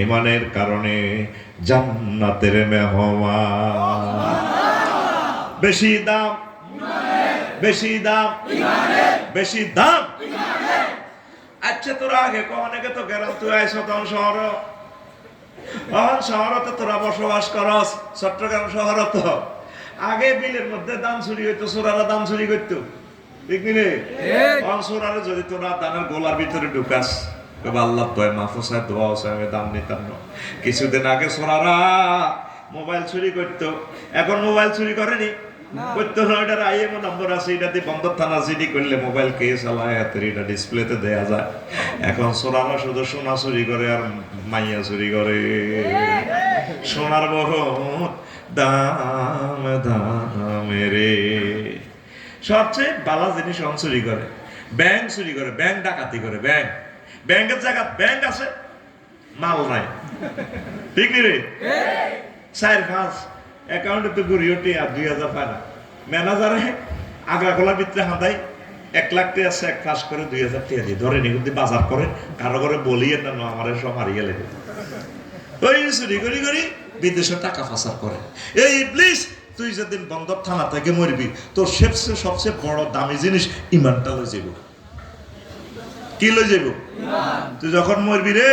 ঈমানের কারণে জান্নাতের মেহমান। বেশি দাম বেশি দাম বেশি দাম। আচ্ছা তোরা আগে অনেকে তো গেলাম, তুই আইস তখন শহরতে তোরা বসবাস করস, চট্টগ্রাম শহর তো আগে বিলের মধ্যে দান চুরি হইতো, চোরারা দান চুরি করতো, ঠিক নি? চোরারে যদি তোরা দানের গোলার ভিতরে ঢুকাস, আল্লাহ দোয়া মাহফুজায় দোয়া আছে, আমি দাম নিতাম না। কিছুদিন আগে চোরারা মোবাইল চুরি করতো, এখন মোবাইল চুরি করেনি, করতো না। এটার আইএমও নম্বর আছে, এটা দিয়ে বন্দর থানা জিডি করলে মোবাইল কে চালায় হাতের এটা ডিসপ্লেতে দেয়া যায়। এখন চোরারা শুধু সোনা চুরি করে আর মাইয়া চুরি করে। সোনার বহুত দাম দামে রে। সবচেয়ে বালা জিনিস চুরি করে, ব্যাংক চুরি করে, ব্যাংক ডাকাতি করে। ব্যাংকের জায়গা ব্যাংক আছে, মাল নাই, ঠিক নি রে? 4-5 অ্যাকাউন্টে তো ঘুরি ওঠে আর 2000 পায় না। ম্যানেজারে আগা খোলার ভিতরে হাঁদাই 1 লাখ টাকা চেক পাস করে 2000 টাকা দিয়ে ধরে নিগুন বাজার করে কারো করে বলিয়ে না আমার সব হারিয়ে লেগে ওই চুরি করি করি বিদেশে টাকা পাচার করে। এই ইবলিস তুই যেদিন বন্দর থানা থেকে মরবি তোর সবচেয়ে বড় দামি জিনিস ইমানটা লই যাইব। কি লই যাইব? তুই যখন মরবি রে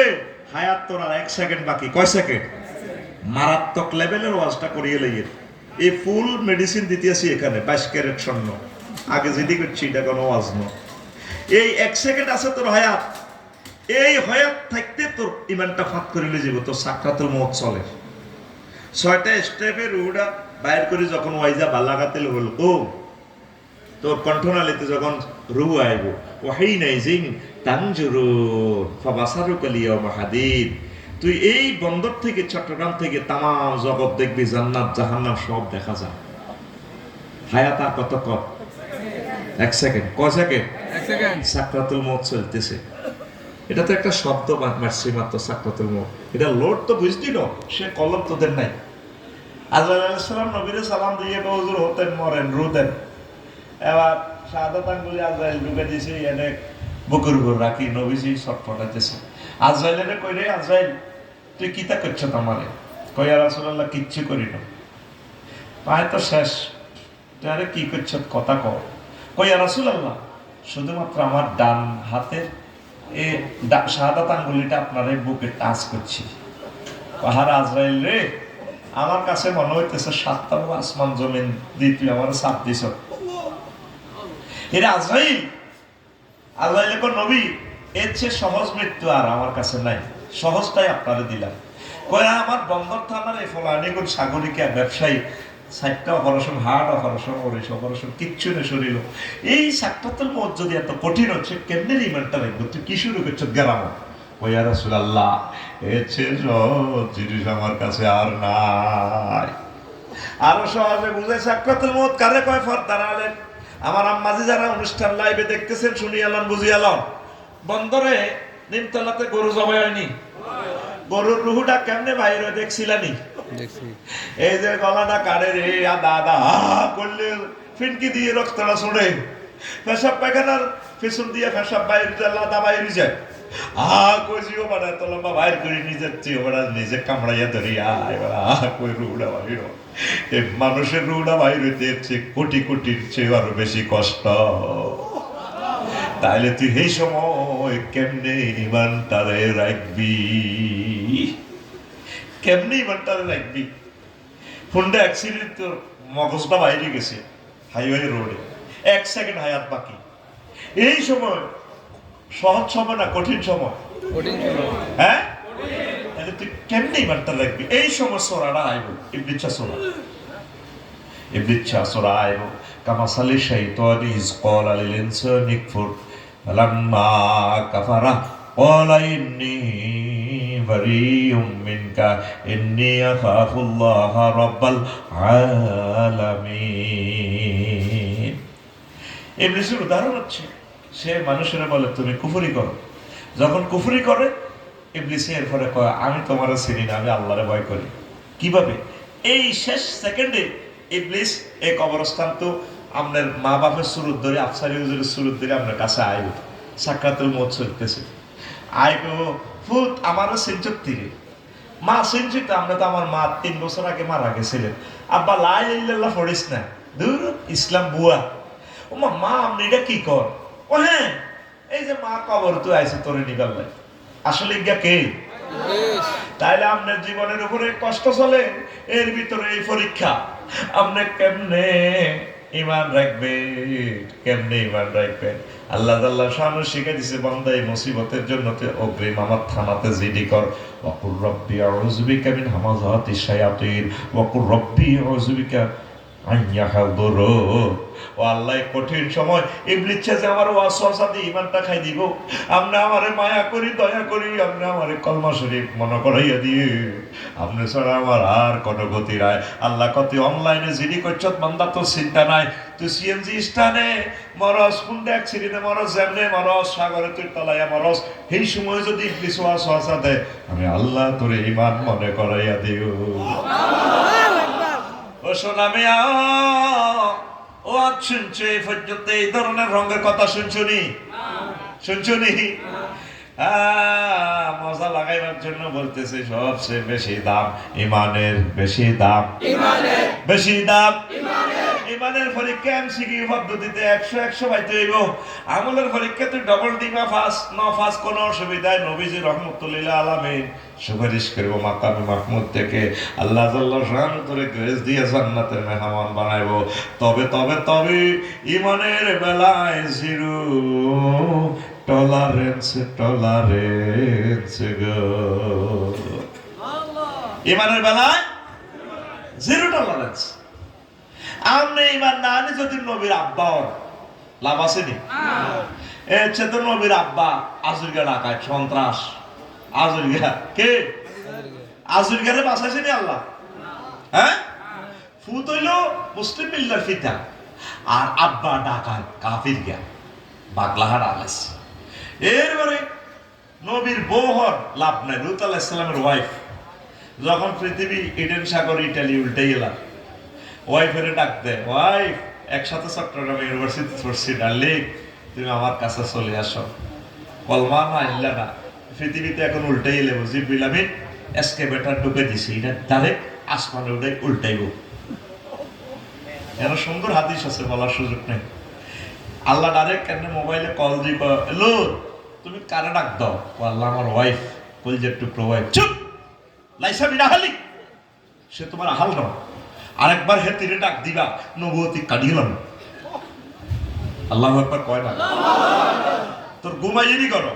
হায়াত তোর আর 1 সেকেন্ড বাকি। কয় সেকেন্ড? মারাত্মক লেভেলের ওয়াজটা করিয়ে লইয়ে এই ফুল মেডিসিন দিতে আসি এখানে 22 ক্যারেট স্বর্ণ। আগে যেটি করছি এটা কোনো ওয়াজ নয়। এই 1 সেকেন্ড আছে তোর হায়াত, এই হায়াত থাকতে তোর ইমানটা ফাঁক করে লই যাব। তোর সাকরাতুল মউত চলে 6টা স্টেপের রুহটা বাইর করে যখন ওয়াইজা বালাগাতিল হল ও তোর কণ্ঠনালীতে যখন রুহ আইব ওয়াহিনাইজিন তানজুরুন ফাবাসারুকা লিয়াউমা হাদিদ। তুই এই বন্দর থেকে চট্টগ্রাম থেকে তামাম জগৎ দেখবি, জান্নাত জাহান্নাম সব দেখা যায়। হায়াত আর কত কত? 1 সেকেন্ড। কয় সেকেন্ড? 1 সেকেন্ড। সাকরাতুল মউত চলতেছে। এটা তো একটা শব্দ মারছি মাত্র, সাকরাতুল মউত। এটা লোড তো বুঝলি না, সে কলম তোদের নাই। আজরাইল আলাইহিস সালাম নবীরে সালাম দিয়ে হুজুর হতেন মরেন রুদেন। এবার শাহাদাত আঙ্গুলে আজরাইল ঢুকে দিয়েছে এনে বুকের উপর রাখি নবীজি ছটফটাইতেছে। আজরাইলের কইরে আজরাইল তুই কিতা করছ আমারে? কই ইয়া রাসূলুল্লাহ কিচ্ছু করি না। পায় তো শেষ, তুই আরে কি করছ কথা কও। কই ইয়া রাসূলুল্লাহ শুধুমাত্র আমার ডান হাতের এই শাহাদাত আঙ্গুলিটা আপনার এই বুকে টাচ করছি। পাহাড় আজরাইল রে আমার কাছে মনে হইতেছে 7টা আসমান জমিন দিয়ে তুই আমার চাপ দিছ। এরা আজরাইল আজরাইল কোন নবী এর চেয়ে সহজ মৃত্যু আর আমার কাছে নাই, সহজটাই আপনারে দিলাম। কয়া আমার বন্দর থানার এই ফলানি কোন সাগরিকা ব্যবসায়ী 60টা অপারেশন, হার্ট অপারেশন, ওরিস অপারেশন, কিচ্ছু নেই শরীর। এই সাকরাতুল মউত যদি এত কঠিন হচ্ছে কেমনে ইমানটা রাখবো? তুই কি শুরু করছ গেলাম? ওই ইয়া রাসূলুল্লাহ এর চেয়ে সহজ জিনিস আমার কাছে আর নাই। আরো সহজে বুঝে সাকরাতুল মউত কারে কয় ফরদার আলেন। আমার আম্মাজি যারা অনুষ্ঠান লাইভে দেখতেছেন শুনি আলান বুঝি আলান। বন্দরে নিমতলাতে গরু জবাই হয়নি? গরুর রুহুটা কেমনে বাইরে দেখছিলানি? এই যে গলাটা কাড়ে রে আদা আদা করলে ফিনকি দিয়ে রক্তটা ছড়ে, পেশাব পায়খানার পেছন দিয়ে পেশাব বাইরে লাদা বাইরে যায়। কইজিও বাড়া তো লম্বা বাইর করে নিজের চেয়ে ওরা নিজে কামড়াইয়া ধরিয়া এবার কই রুহুটা বাইর। এই মানুষের রুহুটা বাইর হইতে চেয়ে কোটি কোটির চেয়ে আরো বেশি কষ্ট। তাইলে তুই এই সময় কেমনে ইমানটারে রাখবি? কেমনে ইমানটারে রাখবি? ফোনটা অ্যাক্সিডেন্ট, তোর মগজটা বাইরে গেছে হাইওয়ে রোডে, 1 সেকেন্ড হায়াত বাকি। এই সময় সহজ সময় না কঠিন সময়? হ্যাঁ, তাহলে তুই কেমনে ইমানটা রাখবি? এই সময় সোরাটা আইব, ইবলিচ্ছা সোরা, ইবলিচ্ছা সোরা আইব। কামাসালি শাইতানি ইজ ক্বালা লিল ইনসানি কফুর ফালাম্মা কাফারা ক্বালা ইন্নী বারিউম মিনকা ইন্নী আখাফুল্লাহ রাব্বাল আলামিন। ইবলিসের উদাহরণ হচ্ছে সে মানুষেরা বলে তুমি কুফরি করো। যখন কুফরি করে ইবলিসে এরপরে কয় আমি তোমার চিনি না, আমি আল্লাহরে ভয় করি। কিভাবে? এই শেষ সেকেন্ডে ইবলিস এই কবরস্থান তো আপনার মা বাপের সুরত ধরে, আফসারি হুজুরের সুরত ধরে আপনার কাছে আইব। সাকরাতুল মউত চলতেছে, আইব ফুট আমারও সিনচুর থেকে মা সিনচুতে। আমরা তো আমার মা 3 বছর আগে মারা গেছিলেন। আব্বা লা ইলাহা ইল্লাল্লাহ পড়িস না, দূর ইসলাম বুয়া। ও মা আপনি এটা কি কর? ও হ্যাঁ, এই যে মা কবর তো আইছে তোরে নিবার লাই। আসলে ইজ্ঞা কে? তাইলে আপনার জীবনের উপরে কষ্ট চলে, এর ভিতরে এই পরীক্ষা। আপনি কেমনে ইমান রাখবেন? কেমনে ইমান রাখবেন? আল্লাহ তাআলা শানু শিখে দিয়েছে বান্দা এই মুসিবতের জন্য অগ্রিম আমার থানাতে জিডি কর। ওয়াকুর রব্বি আউযু বিকা মিন হামাযাতিশ শায়াতিন ওয়াকুর রব্বি আউযু বিকা আন ইয়াহদুরুন। ও আল্লাহ কঠিন সময় ইবলিস যে আমার ওয়াসওয়াসা দিয়ে ইমানটা খাই দিব। আপনি আমারে মায়া করি, দয়া করি, আপনি আমারে কলমা শরীফ মনে করাইয়া দিয়ে, আপনি ছাড়া আমার আর কোনো গতি নাই। আল্লাহ কত অনলাইনে জিডি করছত বান্দা তোর চিন্তা নাই। তুই সিএনজি স্টানে মরস, কোনটা অ্যাক্সিডেন্টে মরস, যেমনে মরস, সাগরে তুই তলাইয়া মরস, এই সময় যদি ইবলিস ওয়াসওয়াসা দেয় আমি আল্লাহ তোর ইমান মনে করাইয়া দিও। ও সোনা মিয়া, ও শুনছো এই পর্যন্ত এই ধরনের রঙের কথা শুনছনি? শুনছনি? মজা লাগাইবার জন্য বলতেছে সবচেয়ে বেশি দাম ইমানের, বেশি দাম বেশি দাম ইমানের পরীক্ষা এমসিকিউ পদ্ধতিতে 100 পাইতে হইব। আমলের পরীক্ষাতে ডবল দিবা ফার্স্ট ন ফার্স্ট কোনো অসুবিধায় নবীজি রহমতুল্লাহ আলামিন সুপারিশ করব মাকামে মাহমুদ থেকে আল্লাহ জাল্লাহ শাআনহু করে গ্রেস দিয়ে জান্নাতের মেহমান বানাইবো। তবে তবে তবে ইমানের বেলায় জিরো টলারেন্স টলারেন্স গো। ইমানের বেলায় জিরো টলারেন্স। আমনে ইমান না আনি যদি নবীর আব্বা লাভ আছে নি? এসে তো নবীর আব্বা আজুরগা ডাকায় সন্ত্রাস। আজুরগা কে? আজুরগারে বাঁচাইছে নি আল্লাহ? হ্যাঁ, ফুত হইল মুসলিম মিল্লার ফিতা, আর আব্বা ডাকায় কাফির গা বাগলাহার আলাইস। এরপরে নবীর বউ হর লাভ নাই। লূত আলাইহিস সালামের ওয়াইফ যখন পৃথিবী ইডেন সাগর ইটালি উল্টে গেলাম, ওয়াইফের ডাক দেয়, ওয়াইফ একসাথে চট্টগ্রাম ইউনিভার্সিটি পড়ছি, ডার্লিং তুমি আমার কাছে চলে আসো। কলমা না আনলা না, পৃথিবীতে এখন উল্টে গেলে জিবরিল আমিন এসকেভেটর ঢুকে দিছি, এটা ডাইরেক্ট আসমানে উঠে উল্টাইব। এর সুন্দর হাদিস আছে, বলার সুযোগ নেই। আল্লাহ ডাইরেক্ট কেন মোবাইলে কল দিব, হ্যালো তুমি কারে ডাক দাও? আল্লাহ আমার ওয়াইফ, কলজের টুকরো ওয়াইফ। চুপ লাইসা বিনা হালি, সে তোমার হাল নয়। আরেকবার হে তীরে ডাক দিবা, নবুয়তি কাটিলাম। আল্লাহু আকবার কয় না? তোর ঘুমাইয়েরই করো,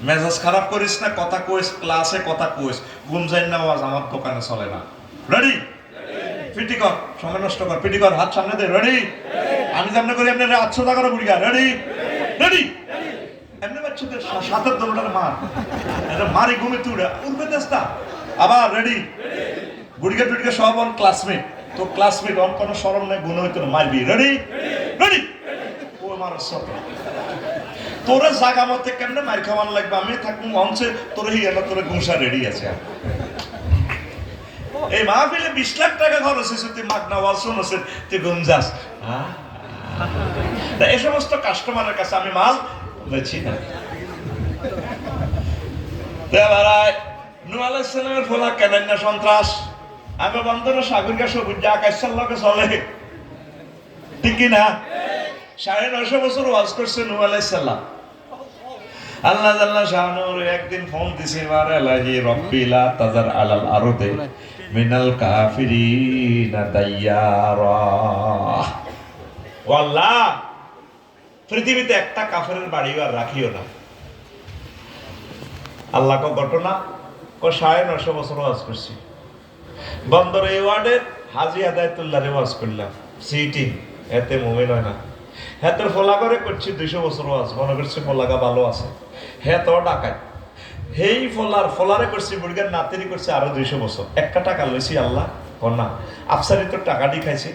মেজাজ খারাপ করিস না, কথা কইস ক্লাসে, কথা কইস ঘুম যাই না, আওয়াজ আমার দোকানে চলে না। রেডি? পিটি কর, সময় নষ্ট কর, পিটি কর, হাত সামনে দে। রেডি? আমি যেমন করি এমনি 800 টাকার বুড়িগা। রেডি? রেডি? এমনি বাচ্চাদের সাতের দলটার মার, এটা মারি ঘুমে তুড়ে উঠবে তেস্তা। আবার রেডি? বুড়িগা টুড়িগা সব অন ক্লাসমেট, তো ক্লাসমেট অন কোনো শরম নেই, গুণ হইতো না, মারবি। রেডি? রেডি? ও আমার সব তোরে জাগা মতে কেমনে মার খাওয়ান লাগবে, আমি থাকবো মঞ্চে, তোরে হিয়ালা তোরে গুঁসা রেডি আছে। এই মাহফিলে 20 লাখ টাকা খরচ হয়েছে, তুই মাগনা ওয়াজ শুনছিস, তুই ঘুম যাস। এই সমস্ত কাস্টমারের কাছে আমি মাল বেছি না। নূহ আলাইহিস সালামের ফোলা কেনেন না সন্ত্রাস, আমি বন্ধুরা সাগরকে সবুজ যা আকাশের লগে চলে, ঠিক কিনা? 950 বছর ওয়াজ করছে নূহ আলাইহিস সালাম। আল্লাহ জাল্লা শাআনুহু একদিন ফোন দিছে, মারে লাহি রব্বিলা তাজার আলাল আরদে মিনাল কাফিরিনা দাইয়ারা। ও আল্লাহ, পৃথিবীতে একটা কাফেরের বাড়ি আর রাখিও না। আল্লাহ কো ঘটনা কো 950 বছর ওয়াজ করছি, বন্দর এই ওয়ার্ডে হাজী হেদায়েতুল্লাহরে ওয়াজ করলাম, সিটি এতে মুমিন হয় না। হ্যাঁ তোর ফোলা করে করছি 200 বছর ওয়াজ, মনে করছি ফোলাগা ভালো আছে, হ্যাঁ তো ডাকায় হেই ফোলারে করছি, বুড়িগার নাতিরি করছি আরো 200 বছর। একটা টাকা লইছি আল্লাহ কন্যা আফসারি তোর টাকাটি খাইছে,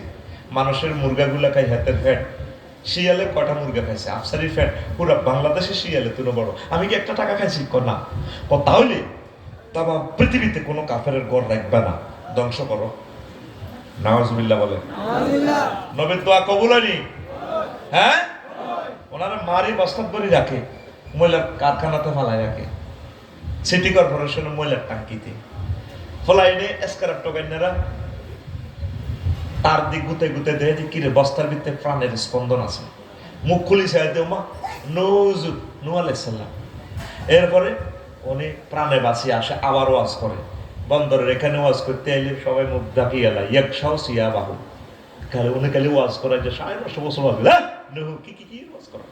মানুষের মুরগাগুলা খাই হাতের ফ্যাট, শিয়ালে কটা মুরগা খাইছে, আফসারি ফ্যাট পুরো বাংলাদেশে শিয়ালে তুলো বড়, আমি কি একটা টাকা খাইছি কন্যা? তাহলে তামা পৃথিবীতে কোনো কাফেরের গড় রাখবে না, ধ্বংস করো। নাউজুবিল্লাহ বলে। নবীর দোয়া কবুল হয়নি? হ্যাঁ, ওনারা মারি বস্তাত করে রাখে, ময়লার কারখানাতে ফালাই রাখে, সিটি কর্পোরেশনের ময়লার টাঙ্কিতে ফলাই নিয়ে এসকারাপ টোকাইনারা তার দিক গুতে গুতে দেয় যে কিরে বস্তার ভিতরে প্রাণের স্পন্দন আছে, মুখ খুলি চাই দেও মা নজুর নূহ আলাইহিস সালাম। এরপরে উনি প্রাণে বাঁচিয়ে আসে, আবার ওয়াজ করে। বন্দরের এখানে ওয়াজ করতে এলে সবাই মুখ ডাকি এলা ইয়াকশাও সিয়া বাহু, খালি উনি খালি ওয়াজ করায় যে 950 বছর ওয়াজ নূহ কি কি কি ওয়াজ করা।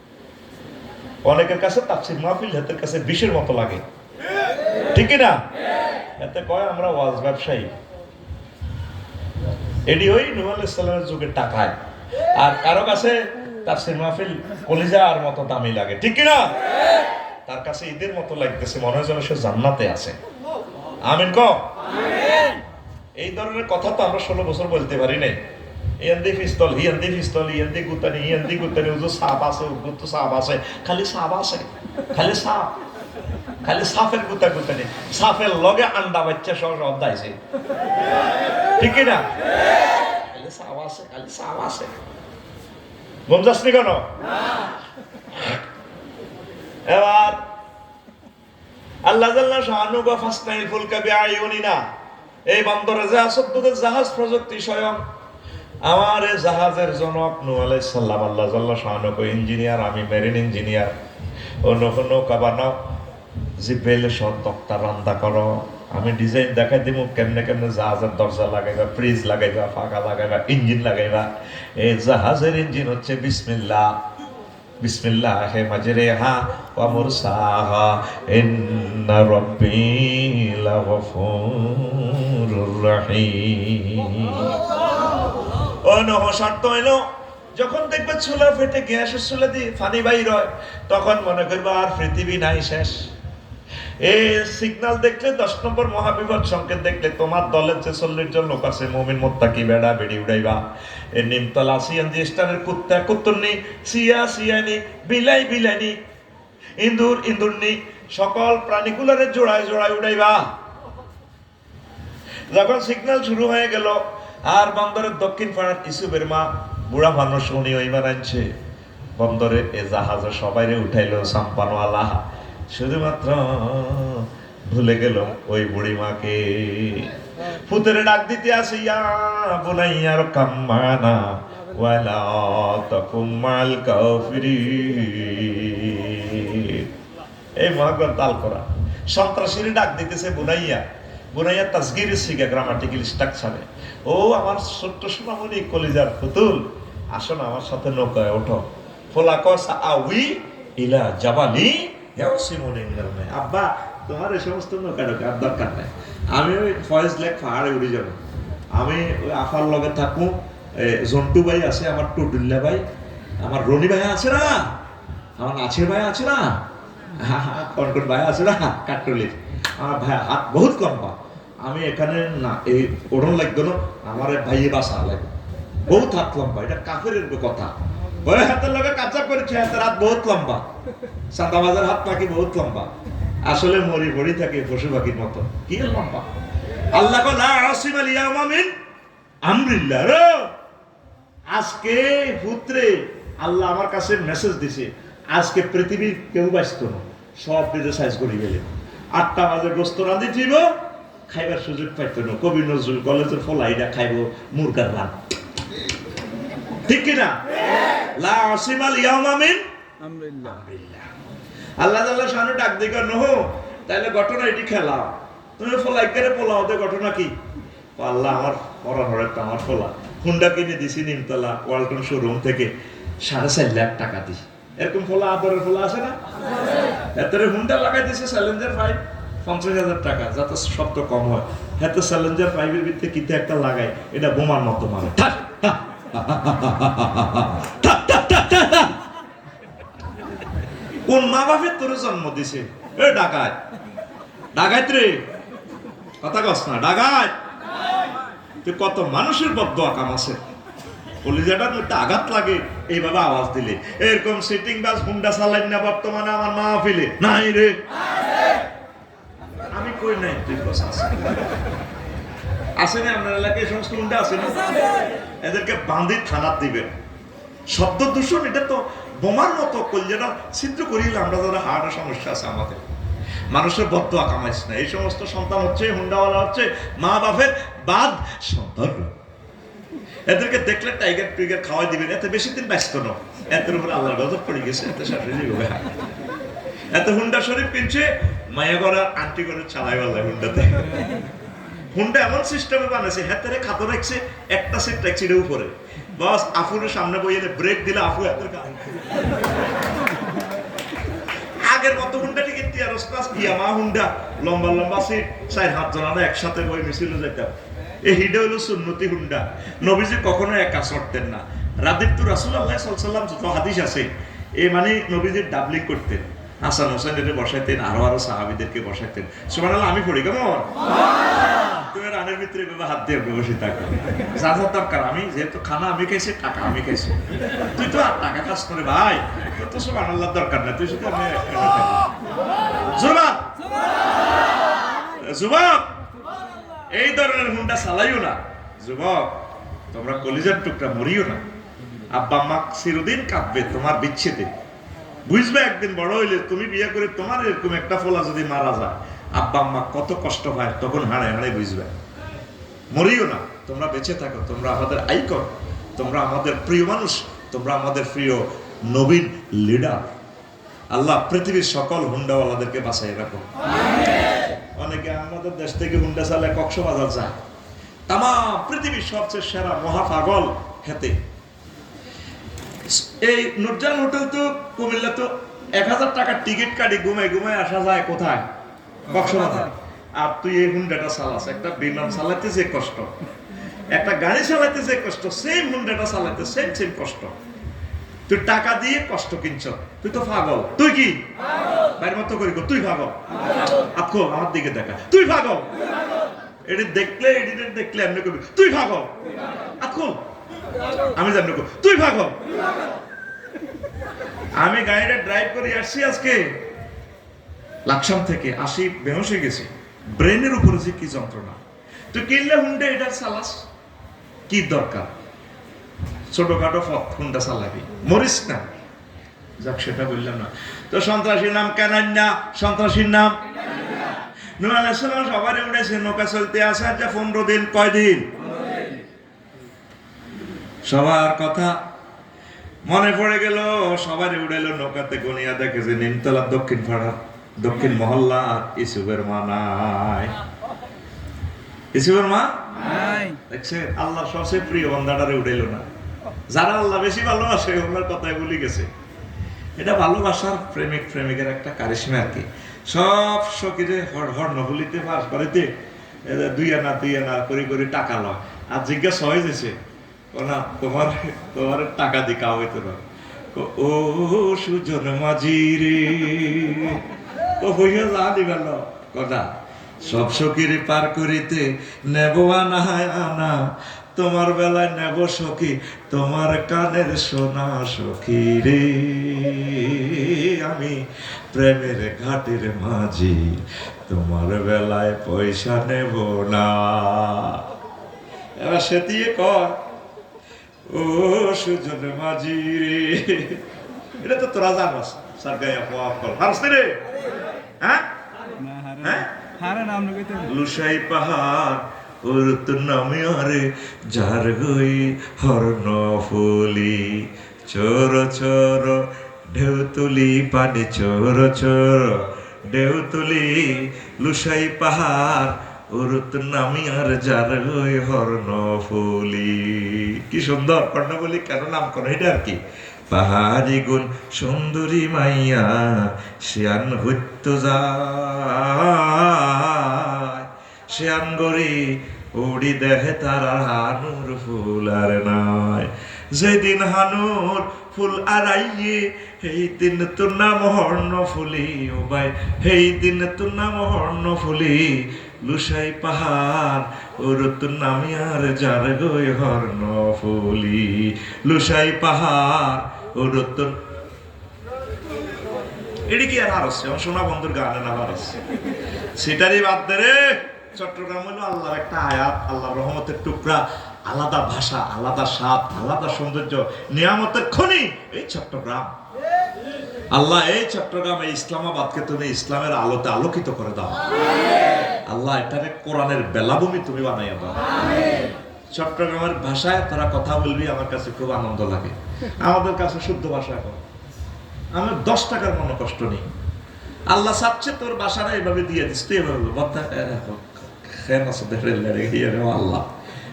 অনেকের কাছে তাফসীর মাহফিল হাতের কাছে বিষের মতো লাগে, ঠিক না? এতে কয় আমরা ওয়াজ ব্যবসায়ী। এটি ওই নূহ আলাইহিস সালামের যুগের টাকায়, আর কারো কাছে তাফসীর মাহফিল কলিজার মতো দামি লাগে, ঠিক কিনা? তার কাছে ঈদের মতো লাগতেছে, মনে হয় যেন সে জান্নাতে আছে। আমিন কও। এই ধরনের কথা তো আমরা 16 বছর বলতে পারি নাই। ইয়ান্দি পিস্তল হিয়ান্দি পিস্তল ইয়ান্দি গুতানি উজু সাপ আছে, উগুত সাপ আছে, খালি সাপ আছে, খালি সাপ, খালি সাপের গুতানি, সাপের লগে আন্ডা বাচ্চা সব দাইছে, ঠিক না? চাপ আছে, খালি চাপ আছে। গমজাসনি কেন? এবার আল্লাহ জাল্লা শাআনু বা ফাসনাইল ফুলকা বিআয়ুনিনা, এই বন্দরে যে আসদ্দুদের জাহাজ প্রযুক্তি স্বয়ং আমার এই জাহাজের জনক নূহ আলাইহিস সালাম, আল্লাহ জাল্লা শাআনু কো ইঞ্জিনিয়ার, আমি মেরিন ইঞ্জিনিয়ার, ও নৌকা বানাও, জিব্রাইলের সব তক্তা রান্দা করো, আমি ডিজাইন দেখাই দিব কেমনে কেমনে জাহাজের দরজা লাগাইবা, ফ্রিজ লাগাইবা, ফাঁকা লাগাইবা, ইঞ্জিন লাগাইবা। এই জাহাজের ইঞ্জিন হচ্ছে বিসমিল্লাহ, বিসমিল্লাহি মাজরিহা ওয়া মুরসাহা ইন্না রাব্বি লাগফুরুর রহিম। ও নহ, শর্ত হইলো যখন দেখবে চুলা ফেটে গ্যাসের চুলা দিয়ে পানি বাইর হয়, তখন মনে করবে আর পৃথিবী নাই, শেষ। এই সিগন্যাল দেখলে 10 নম্বর মহাবিপদ সংকেত দেখলে তোমার দলের যে 40 জন লোক আছে, মুমিন মুত্তাকি বেড়া বেড়ি উড়াইবা, এই নিমতলা সিএনজি স্টারের কুত্তা কুত্তরনি, সিয়া সিয়ানি, বিলাই বিলাইনি, ইন্দুর ইন্দুরনি, সকল প্রাণীগুলোরে জোড়ায় জোড়ায় উড়াইবা। যখন সিগন্যাল শুরু হয়ে গেল, আর বন্দরের দক্ষিণ পাড়ার ইসুবের মা বুড়া মানুষ, উনি ওইমান আনছে বন্দরে এ জাহাজে সবাইরে উঠাইলো সাম্পানওয়ালা, শুধুমাত্র ভুলে গেল ওই বুড়ি মাকে। ফুতেরে ডাক দিতে আসে, ইয়া বুনাইয়ার কাম্মানা ওয়ালা তাকুম মাল কাফিরিন। এই মহাগ্রন্থ তাল করা সন্ত্রাসীর ডাক দিতেছে বুনাইয়া, বুনাইয়া তাসগীরের সিগা গ্রামাটিক্যাল স্ট্রাকচারে, ও আমার ছোট্ট সোনামণি কলিজার পুতুল, আসো না আমার সাথে নৌকায় ওঠো। ফোলা কসা আউই ইলা জাবালি ইয়াসিমুনি মিনাল মা। আব্বা তোমার এই সমস্ত নৌকা ঢোকার দরকার নাই, আমি ওই ফয়েজ লেক পাহাড়ে উড়ে যাবো, আমি ওই আফার লগে থাকবো, জন্টু ভাই আছে, আমার টুটুল্লা ভাই, আমার রনি ভাই আছে না, আমার নাছের ভাই আছে না, কনকন ভাই আছে না কাটলির, আমার ভাই হাত বহুত লম্বা, আমি এখানে না এই ওড়ন লাগবে না, আমার ভাইয়ে বাসা লাগবে, বহুত হাত লম্বা, এটা কাফের কথা। ওই হাতের লগে কাঁচা করেছে, হাতের হাত বহুত লম্বা, সাদাবাজার হাত নাকি বহুত লম্বা, আসলে মরি ভরি থাকে পশু পাখির মতো, কি লম্বা। আল্লাহ কো লা আসিমাল ইয়াউমা মিন আমরিল্লাহ। আজকে পুত্রে আল্লাহ আমার কাছে মেসেজ দিছে, আজকে পৃথিবীর কেউ বাঁচত না, সব নিজে সাইজ করে গেলে। 8টা বাজে গোস্ত রাঁধি দিব, খাইবার সুযোগ পাইতো না। কবি নজরুল কলেজের ফলাইটা খাইব মুরগার রান, ঠিক কিনা? লা আসিমাল ইয়াউমা মিন আমরিল্লাহ। আল্লাহ তাআলা শানু ডাক দিগা নহ, তাহলে ঘটনা এটি খেলা, তুমি ফলাই করে পোলাও দে, ঘটনা কি? আল্লাহ আমার পরানোর একটা আমার ফোলা হুন্ডা কিনে দিছি নিমতলা ওয়ালটন শোরুম থেকে 4.5 লাখ টাকা দিই। এরকম ফোলা আদরের ফোলা আছে না, এতরে হুন্ডা লাগাই দিছে চ্যালেঞ্জার 5 50,000 টাকা, যাতে শব্দ কম হয়। হাতে চ্যালেঞ্জার 5 এর ভিতরে কিতে একটা লাগাই, এটা বোমার মতো মারে। কোন মা বাপের তোর জন্ম দিছে? এ ডাকাত, ডাকাত রে, কথা কস না, ডাকাত। তুই কত মানুষের বদদোয়া কাম আছে, কলিজাটার মধ্যে আঘাত লাগে এইভাবে আওয়াজ দিলে। এরকম সিটিং বাস হুন্ডা চালাই না বর্তমানে আমার মা ফেলে নাই রে, আমি কই নাই, তুই বস আছে না আপনার এলাকায় সমস্ত হুন্ডা আছে না, এদেরকে বাঁধি থানাত দিবেন। শব্দ দূষণ এটা তো বোমার মতো, কলিজাটা ছিদ্র করিলে আমরা যারা হার্টের সমস্যা আছে আমাদের, মানুষের বদদোয়া কামাইছ না। এই সমস্ত সন্তান হচ্ছে হুন্ডাওয়ালা হচ্ছে মা বাপের বাদ সন্তান, এদেরকে দেখলে টাইগার টুইগার খাওয়াই দিবেন, এতে বেশি দিন ব্যস্ত না, এতের উপরে আল্লাহর গজব পড়ে গেছে, এতে শাশুড়ি হবে। এত হুন্ডা শরীফ কিনছে, মায়া করা আন্টি করে চালাই বলে হুন্ডাতে। হুন্ডা এমন সিস্টেমে বানাইছে, হাতেরে খাতো রাখছে, একটা সিট রাখছে এর উপরে, বাস আফুরের সামনে বইলে ব্রেক দিলে আফু হাতের আগের মতো হুন্ডা টিকিট দিয়ে ইয়ামা হুন্ডা লম্বা লম্বা সিট, 4 হাত জনানো একসাথে বই মিছিল যেতাম। এই হিডা হলো সুন্নতি হুন্ডা। নবীজি কখনো একা চড়তেন না। রাদিফতু রাসূলুল্লাহ সাল্লাল্লাহু আলাইহি ওয়াসাল্লাম যত হাদিস আছে, এই মানে নবীজি ডাবলিং করতেন, হাসান হোসেনকে বসাইতেন, আরো সাহাবীদেরকে বসাইতেন। সুবহানাল্লাহ, আমি পড়ি কেমন? তুমি রানের ভিতরে এভাবে হাত দিয়ে বসে থাকো, যা যা দরকার। আমি যেহেতু খানা আমি খাইছি, টাকা আমি খাইছি, তুই তো আর টাকা কাজ করে ভাই, তোর তো সুবহানাল্লাহ দরকার না, তুই শুধু আমি যুবক যুবক এই ধরনের হুন্ডা চালাইও না। যুবক তোমরা কলিজার টুকরা মরিও না। আব্বা আম্মা চিরদিন কাঁদবে তোমার বিচ্ছেদে। বুঝবে একদিন বড় হইলে তুমি বিয়ে করে তোমার এরকম একটা ফোলা যদি মারা যায়, আব্বা আম্মা কত কষ্ট হয়, তখন হাড়ে হাড়ে বুঝবে। মরিও না, তোমরা বেঁচে থাকো, তোমরা আমাদের আইকন, তোমরা আমাদের প্রিয় মানুষ, তোমরা আমাদের প্রিয় নবীন লিডার। আল্লাহ পৃথিবীর সকল হুন্ডাওয়ালাদেরকে বাঁচাই রাখো। অনেকে আমাদের দেশ থেকে হুন্ডা চালায় কক্সবাজার যায়, তামাম পৃথিবীর সবচেয়ে সেরা মহাপাগল হেতে। এই নুরজান হোটেল তো কুমিল্লা তো 1000 টাকার টিকিট কাটি ঘুমায় ঘুমায় আসা যায় কোথায়? কক্সবাজার। আর তুই এই হুন্ডাটা চালাস, একটা বিমান চালাতে যে কষ্ট, একটা গাড়ি চালাতে যে কষ্ট, সেম হুন্ডাটা চালাতে সেম সেম কষ্ট। তুই টাকা দিয়ে কষ্ট কিনছ, তুই তো পাগল। তুই কি বাইরের মতো করি তুই পাগল? আপকো আমার দিকে দেখা, তুই পাগল। এটি দেখলে এডিটর দেখলে এমনি করবি তুই পাগল। আপকো আমি জানি তুই পাগল। আমি গাড়িটা ড্রাইভ করে আসছি আজকে লাকসাম থেকে, আসি বেহোশ হয়ে গেছি। ব্রেনের উপরে যে কি যন্ত্রণা। তুই কিনলে হুন্ডা এটা চালাস, কি দরকার? ছোটখাটো হুন্ডা চালাবি, মরিস না। যাক, সেটা বললাম না। তো সন্ত্রাসীর নাম কেনান না, সন্ত্রাসীর নাম নূহ আলাইহিস সালাম সবারই উঠেছে, নৌকা চলতে আসে আচ্ছা 15 দিন। কয়দিন? সবার কথা মনে পড়ে গেল, সবারই উড়েলো নৌকাতে। গনিয়া দেখে যে নিমতলা দক্ষিণ পাড়ার দক্ষিণ মহল্লা ইসুফের মা নাই। ইসুফের মা দেখছে আল্লাহ সবচেয়ে প্রিয় বান্দাটারে উড়াইলো না। যারা আল্লাহ বেশি ভালোবাসে ওনার কথাই ভুলে গেছে। এটা ভালোবাসার প্রেমিক প্রেমিকের একটা কারিশমা আর কি। সব সকিরে হর্ণহুলিতে বাস বাড়িতে 2 আনা 2 আনা করে করে টাকা লয়। আর জিজ্ঞাসা হয়ে গেছে না তোমার তোমার টাকা দিয়ে কাও হইতো না। ও সুজন মাঝি রে, ও হইয়া যা দিবেন কথা সব সকিরে পার করিতে নেব আনা আনা, তোমার বেলায় নেব সখী তোমার কানের সোনা সখী রে। আমি প্রেমের ঘাটের মাঝি, তোমার বেলায় পয়সা নেব না। এবার সে দিয়ে কয় ও সুজন মাঝি রে। এটা তো তোরা জানাস স্যার গায়ে পারস রে। হ্যাঁ লুসাই পাহাড় ওর তো নামে আরে যার গই হর্ণ ফুলি, চোর চোর ঢেউ তুলি পানি, চোর চোর ঢেউ তুলি লুসাই পাহাড় ওর তো নামি আর যার গই হর্ণ ফুলি। কি সুন্দর কর্ণবলী কেন নাম করো এটা আর কি। পাহাড়ি গুণ সুন্দরী মাইয়া শিয়ান হইত যায়, শিয়ান গরি উড়ি দেখে তারা হানুর ফুল আর নাই। যেদিন হানুর ফুল আড়াইয়ে সেই দিন তোর নাম হর্ণ ফুলি ও ভাই, সেই দিন তোর নাম হর্ণ ফুলি লুসাই পাহাড় ওর তোর নামি আর যার গই হর্ণ ফুলি, লুসাই পাহাড় ওর তোর। এটি কি আর হারছে সোনা বন্ধুর গানে না হারছে সেটারই বাদ দে রে। চট্টগ্রাম হলো আল্লাহর একটা আয়াত, আল্লাহর রহমতের টুকরা, আলাদা ভাষা, আলাদা স্বাদ, আলাদা সৌন্দর্য, নিয়ামতের খনি এই চট্টগ্রাম। আল্লাহ এই চট্টগ্রাম এই ইসলামাবাদকে তুমি ইসলামের আলোতে আলোকিত করে দাও। আল্লাহ এটাকে কোরআনের বেলাভূমি তুমি বানাইয়া দাও। চট্টগ্রামের ভাষায় তোরা কথা বলবি, আমার কাছে খুব আনন্দ লাগে। আমাদের কাছে শুদ্ধ ভাষা এখন আমার 10 টাকার মনে কষ্ট নেই। আল্লাহ চাচ্ছে তোর বাসাটা এভাবে দিয়ে দিস, তুই এভাবে আল্লাহ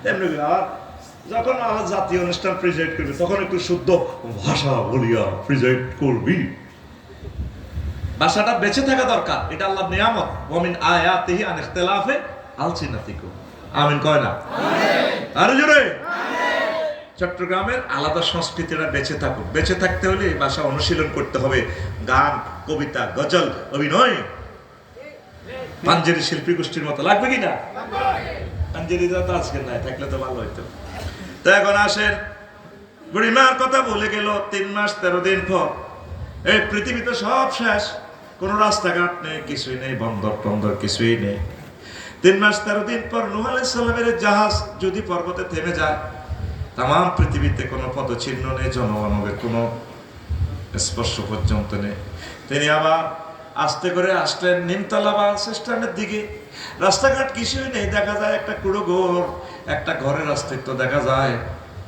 এমনি। আর যখন আমার জাতীয় অনুষ্ঠান প্রেজেন্ট করবি তখন একটু শুদ্ধ ভাষা বলিয়া প্রেজেন্ট করবি। ভাষাটা বেঁচে থাকা দরকার, এটা আল্লাহর নিয়ামত। ওমিন আয়াতিহি আন ইখতিলাফি আলসিনাতিকুম। আমিন কয় না? আরে জোরে। চট্টগ্রামের আলাদা সংস্কৃতিটা বেঁচে থাকুক। বেঁচে থাকতে হলে এই ভাষা অনুশীলন করতে হবে। গান, কবিতা, গজল, অভিনয়, পাঞ্জেরি শিল্পী গোষ্ঠীর মতো লাগবে কি না? পাঞ্জেরিটা তো আজকে নাই, থাকলে তো ভালো হইতো। তো এখন আসেন, বুড়িমার কথা বলে গেল 3 মাস 13 দিন পর। এই পৃথিবীতে সব শেষ, কোনো রাস্তাঘাট নেই, কিছুই নেই, বন্দর টন্দর কিছুই নেই। 3 মাস 13 দিন পর নূহ আলাইহিস সালামের জাহাজ যদি পর্বতে থেমে যায়, তাম পৃথিবীতে কোনো পদচিহ্ন নেই, জনমানবের কোনো স্পর্শ পর্যন্ত নেই। তিনি আবার আস্তে করে আসলেন নিমতলা বাস স্ট্যান্ডের দিকে। রাস্তাঘাট কিছুই নেই, দেখা যায় একটা কুড়ো ঘর, একটা ঘরের অস্তিত্ব দেখা যায়।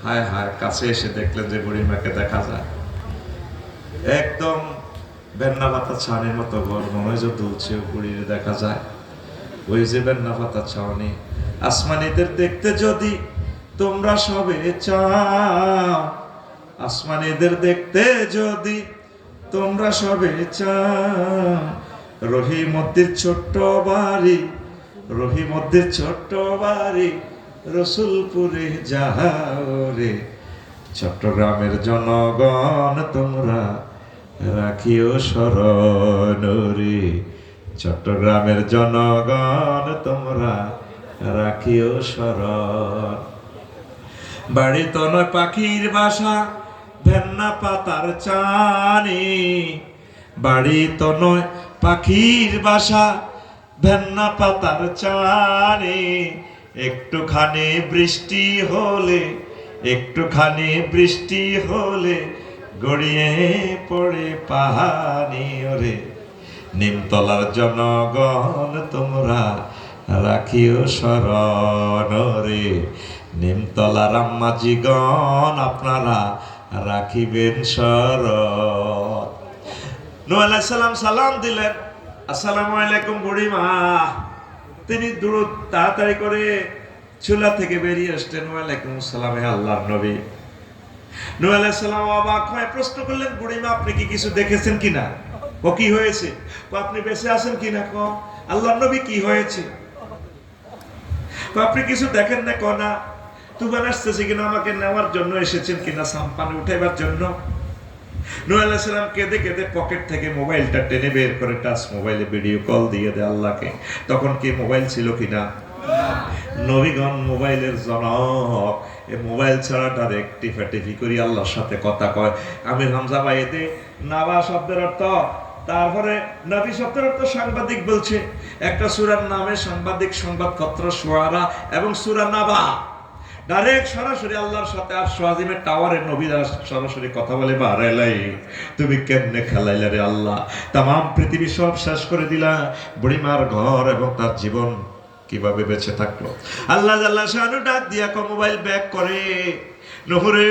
হায় হায়, কাছে এসে দেখলেন যে বুড়িমাকে দেখা যায় একদম বেন্না পাতা ছাউনির মতো ঘর, মনে হয় যে দুলছে, বুড়ির দেখা যায়। ওই যে বেন্না পাতা ছাউনি, আসমানিদের দেখতে যদি তোমরা সবে চাও, আসমানিদের দেখতে যদি তোমরা সবে চাও, রহিমদ্দির ছোট্ট বাড়ি, রহিমদ্দির ছোট্ট বাড়ি রসুলপুরে যাও রে। চট্টগ্রামের জনগণ তোমরা রাখিও স্মরণ রে, চট্টগ্রামের জনগণ তোমরা রাখিও স্মরণ। বাড়ি তো নয় পাখির বাসা, ভেন্না পাতার চানি, বাড়ি তো নয় পাখির বাসা, ভেন্না পাতার চানি। একটুখানি বৃষ্টি হলে, একটুখানি বৃষ্টি হলে গড়িয়ে পড়ে পাহাড়ি ওরে। নিমতলার জনগণ তোমরা রাখিও স্মরণ রে, নিমতলার আম্মাজিগণ আপনারা রাখিবেন স্মরণ। নূহ আলাইহিস সালাম সালাম দিলেন, আসসালামু আলাইকুম বুড়িমা। তিনি দ্রুত তাড়াতাড়ি করে চুলা থেকে বেরিয়ে আসলেন। ওয়ালাইকুম আসসালাম, হে আল্লাহর নবী। নূহ আলাইহিস সালাম অবাক হয়ে প্রশ্ন করলেন, বুড়িমা আপনি কি কিছু দেখেছেন কিনা? ও কি হয়েছে? আপনি বেঁচে আছেন কিনা? আল্লাহর নবী কি হয়েছে? আপনি কিছু দেখেন না? না। তুফান আসতেছে কিনা, আমাকে নেওয়ার জন্য এসেছেন কিনা, সাম্পানে উঠাইবার জন্য? নূহ আলাইহিস সালাম কেঁদে কেঁদে পকেট থেকে মোবাইলটা টেনে বের করে টাচ মোবাইলে ভিডিও কল দিয়ে দেয় আল্লাহকে। তখন কি মোবাইল ছিল কিনা? নবীগণ মোবাইলের জনক, এই মোবাইল ছাড়া ডাইরেক্ট টিফাটিফি করি আল্লাহর সাথে কথা কয়। আমির হামজা ভাই এতে নাবা শব্দের অর্থ, তারপরে নবী শব্দের অর্থ সাংবাদিক বলছে। একটা সূরার নামে সাংবাদিক, সংবাদপত্র, শুআরা এবং সূরা নাবা, ডাইরেক্ট সরাসরি আল্লাহর সাথে আরশ আজিমের টাওয়ারে নবীরা সরাসরি কথা বলে। বারাইলাই তুমি কেমনে খেলাইলা রে আল্লাহ, তাম পৃথিবী সব শেষ করে দিলা, বুড়িমার ঘর এবং তার জীবন কিভাবে বেঁচে থাকলো। আল্লাহ জাল্লা শানু ডাক দিয়া মোবাইল ব্যাক করে, নহরে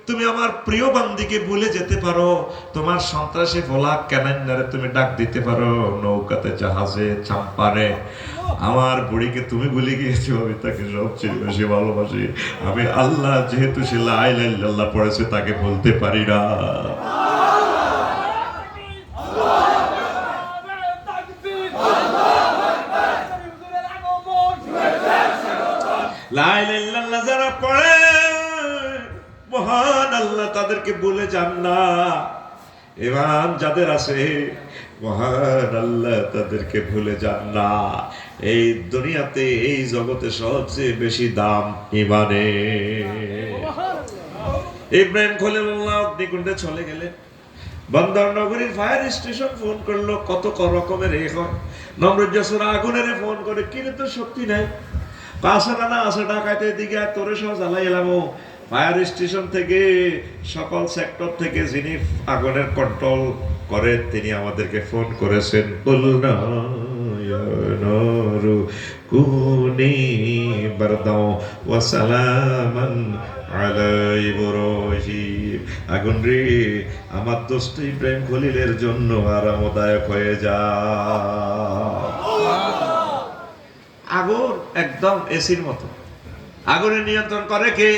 তুমি আমার প্রিয় বান্দিকে ভুলে যেতে পারো, তোমার সন্ত্রাসী ভোলাক ক্যানান্নারে তুমি ডাক দিতে পারো, নৌকাতে, জাহাজে, চাম্পানে, আমার বুড়িকে তুমি ভুলে গিয়েছো, আমি তাকে সবচেয়ে বেশি ভালোবাসি। আমি আল্লাহ যেহেতু সে লা ইলাহা ইল্লাল্লাহ পড়েছে তাকে বলতে পারি না। লা ইলাহা ইল্লাল্লাহ যারা পড়ে মহান আল্লাহ তাদেরকে বলে যান না। ঈমান যাদের আছে মহান আল্লাহ তাদেরকে ভুলে যান না। এই দুনিয়াতে, এই জগতে সবচেয়ে বেশি দাম ঈমানে। ইব্রাহিম খলিলুল্লাহ অগ্নিকুণ্ডে চলে গেলেন। বন্দর নগরীর ফায়ার স্টেশন ফোন করলো, কত রকমের হয়। নমরুদ জাসুর আগুনের ফোন করে, কিরে তোর শক্তি নাই, পাশানা না আছে ঢাকাতে, দিকে তোরে সহ জ্বালাই এলাম। ফায়ার স্টেশন থেকে, সকল সেক্টর থেকে যিনি আগুনের কন্ট্রোল করে তিনি আমাদেরকে ফোন করেছেন। কুলনা ইয়া নারু কুনি বারদাও ওয়া সালামান আলা ইব্রাহিম। আগুন রে, আমার দোস্ত ইব্রাহিম খলিলের জন্য আরামদায়ক হয়ে যা। আগুন একদম এসির মতো, আগুনের নিয়ন্ত্রণ করে কে?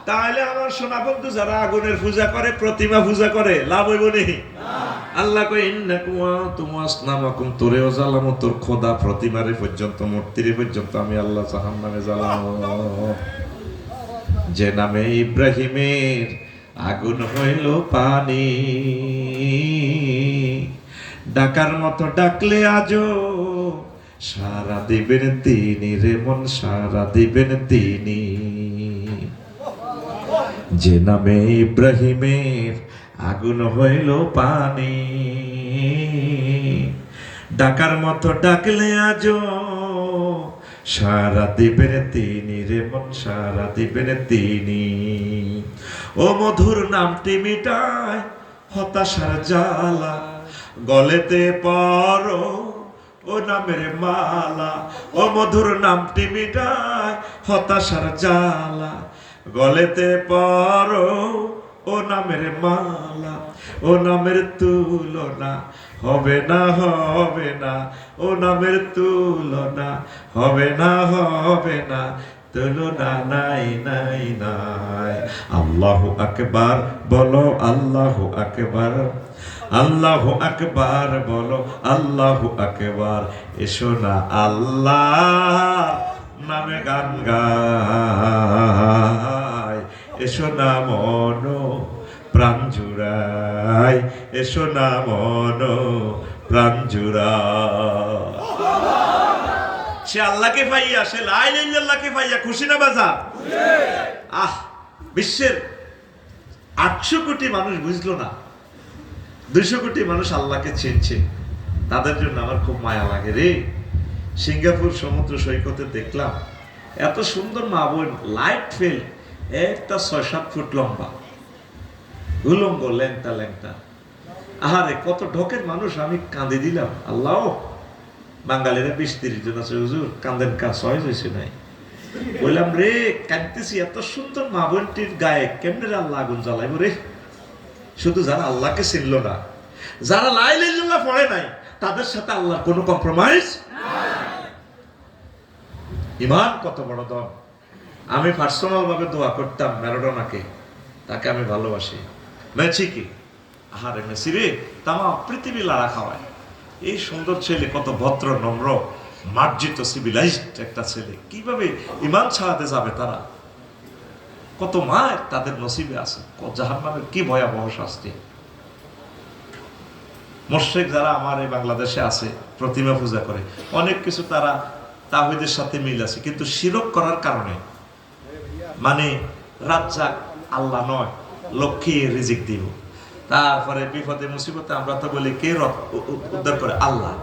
তাহলে আমার সোনা বন্ধু যারা আগুনের পূজা করে, প্রতিমা পূজা করে, লাভ হইব নেই? আল্লাহ কই ইন্নাকুম তুমাসনামাকুম, তোরেও জ্বালামো, তোর খোদা প্রতিমারে পর্যন্ত, মূর্তিরে পর্যন্ত আমি আল্লাহ জাহান্নামে জ্বালামো। যে নামে ইব্রাহিমের আগুন হইল পানি, ডাকার মতো ডাকলে আজও সারা দিবেন তিনি রে মন, সারা দিবেন তিনি। যে নামে ইব্রাহিমের আগুন হইল পানি, ডাকার মতো ডাকলে আজও সারা দিবেন তিনি রে মন সারা দিবেন তিনি। ও মধুর নামটি মিটায় হতাশার জ্বালা, গলেতে পরো ও নামের মালা। ও মধুর নামটি মিটায় হতাশার জ্বালা, গলেতে পরো ও নামের মালা। ও নামের তুলনা হবে না হবে না, ও নামের তুলনা হবে না হবে না, তুলনা নাই নাই নাই। আল্লাহু আকবার বলো আল্লাহু আকবার, আল্লাহু আকবার বলো আল্লাহু আকবার। এসো না আল্লাহ নামে গান গাই, এসো না মন প্রাণ জুড়াই, এসো না মন প্রাণ জুড়াই। সে আল্লাহকে পাইয়া, সে লা ইলাহা ইল্লাল্লাহকে পাইয়া খুশি না বাজার? আহ, বিশ্বের 800 কোটি মানুষ বুঝলো না, 200 কোটি মানুষ আল্লাহকে চিনছে, তাদের জন্য আমার খুব মায়া লাগে রে। সিঙ্গাপুর সমুদ্র সৈকতে দেখলাম এত সুন্দর মা বোন, লাইট ফেল, একটা 6-7 ফুট লম্বা, উলঙ্গ, ল্যাংটা ল্যাংটা। আহারে কত ঢকের মানুষ, আমি কাঁদে দিলাম। আল্লাহ, বাঙালিরা 20-30 জন আছে, হুজুর কান্দেন কাজ সহজ হয়েছে নাই। বললাম রে, কাঁদতেছি, এত সুন্দর মা বোনটির গায়ে কেমনে আল্লাহ আগুন জ্বালাইব রে। শুধু যারা আল্লাহকে চিনল না, যারা লা ইলাহা ইল্লাল্লাহ পড়ে নাই, তাদের সাথে আল্লাহর কোনো কম্প্রোমাইজ। ইমান কত বড় দম। আমি পার্সোনাল ভাবে দোয়া করতাম ম্যারাডোনাকে, তাকে আমি ভালোবাসি। মেসি কি, আহারে মেসি রে, তামা পৃথিবী লাড়া খাওয়ায়। এই সুন্দর ছেলে, কত ভদ্র নম্র মার্জিত সিভিলাইজড একটা ছেলে, কিভাবে ইমান ছাড়াতে যাবে তারা? কত মায়ের তাদের নসিবে আছে, জাহান্নামের কি ভয়াবহ শাস্তি। মুশরিক যারা আমার এই বাংলাদেশে আছে, প্রতিমা পূজা করে, অনেক কিছু তারা তাওহীদের সাথে মিল আছে, কিন্তু শিরক করার কারণে, মানে রাজ্জাক আল্লাহ নয়, লক্ষ্মী রিজিক দিব, তারপরে বিপদে মুসিবতে আমরা তো বলি কে উদ্ধার করে? আল্লাহ।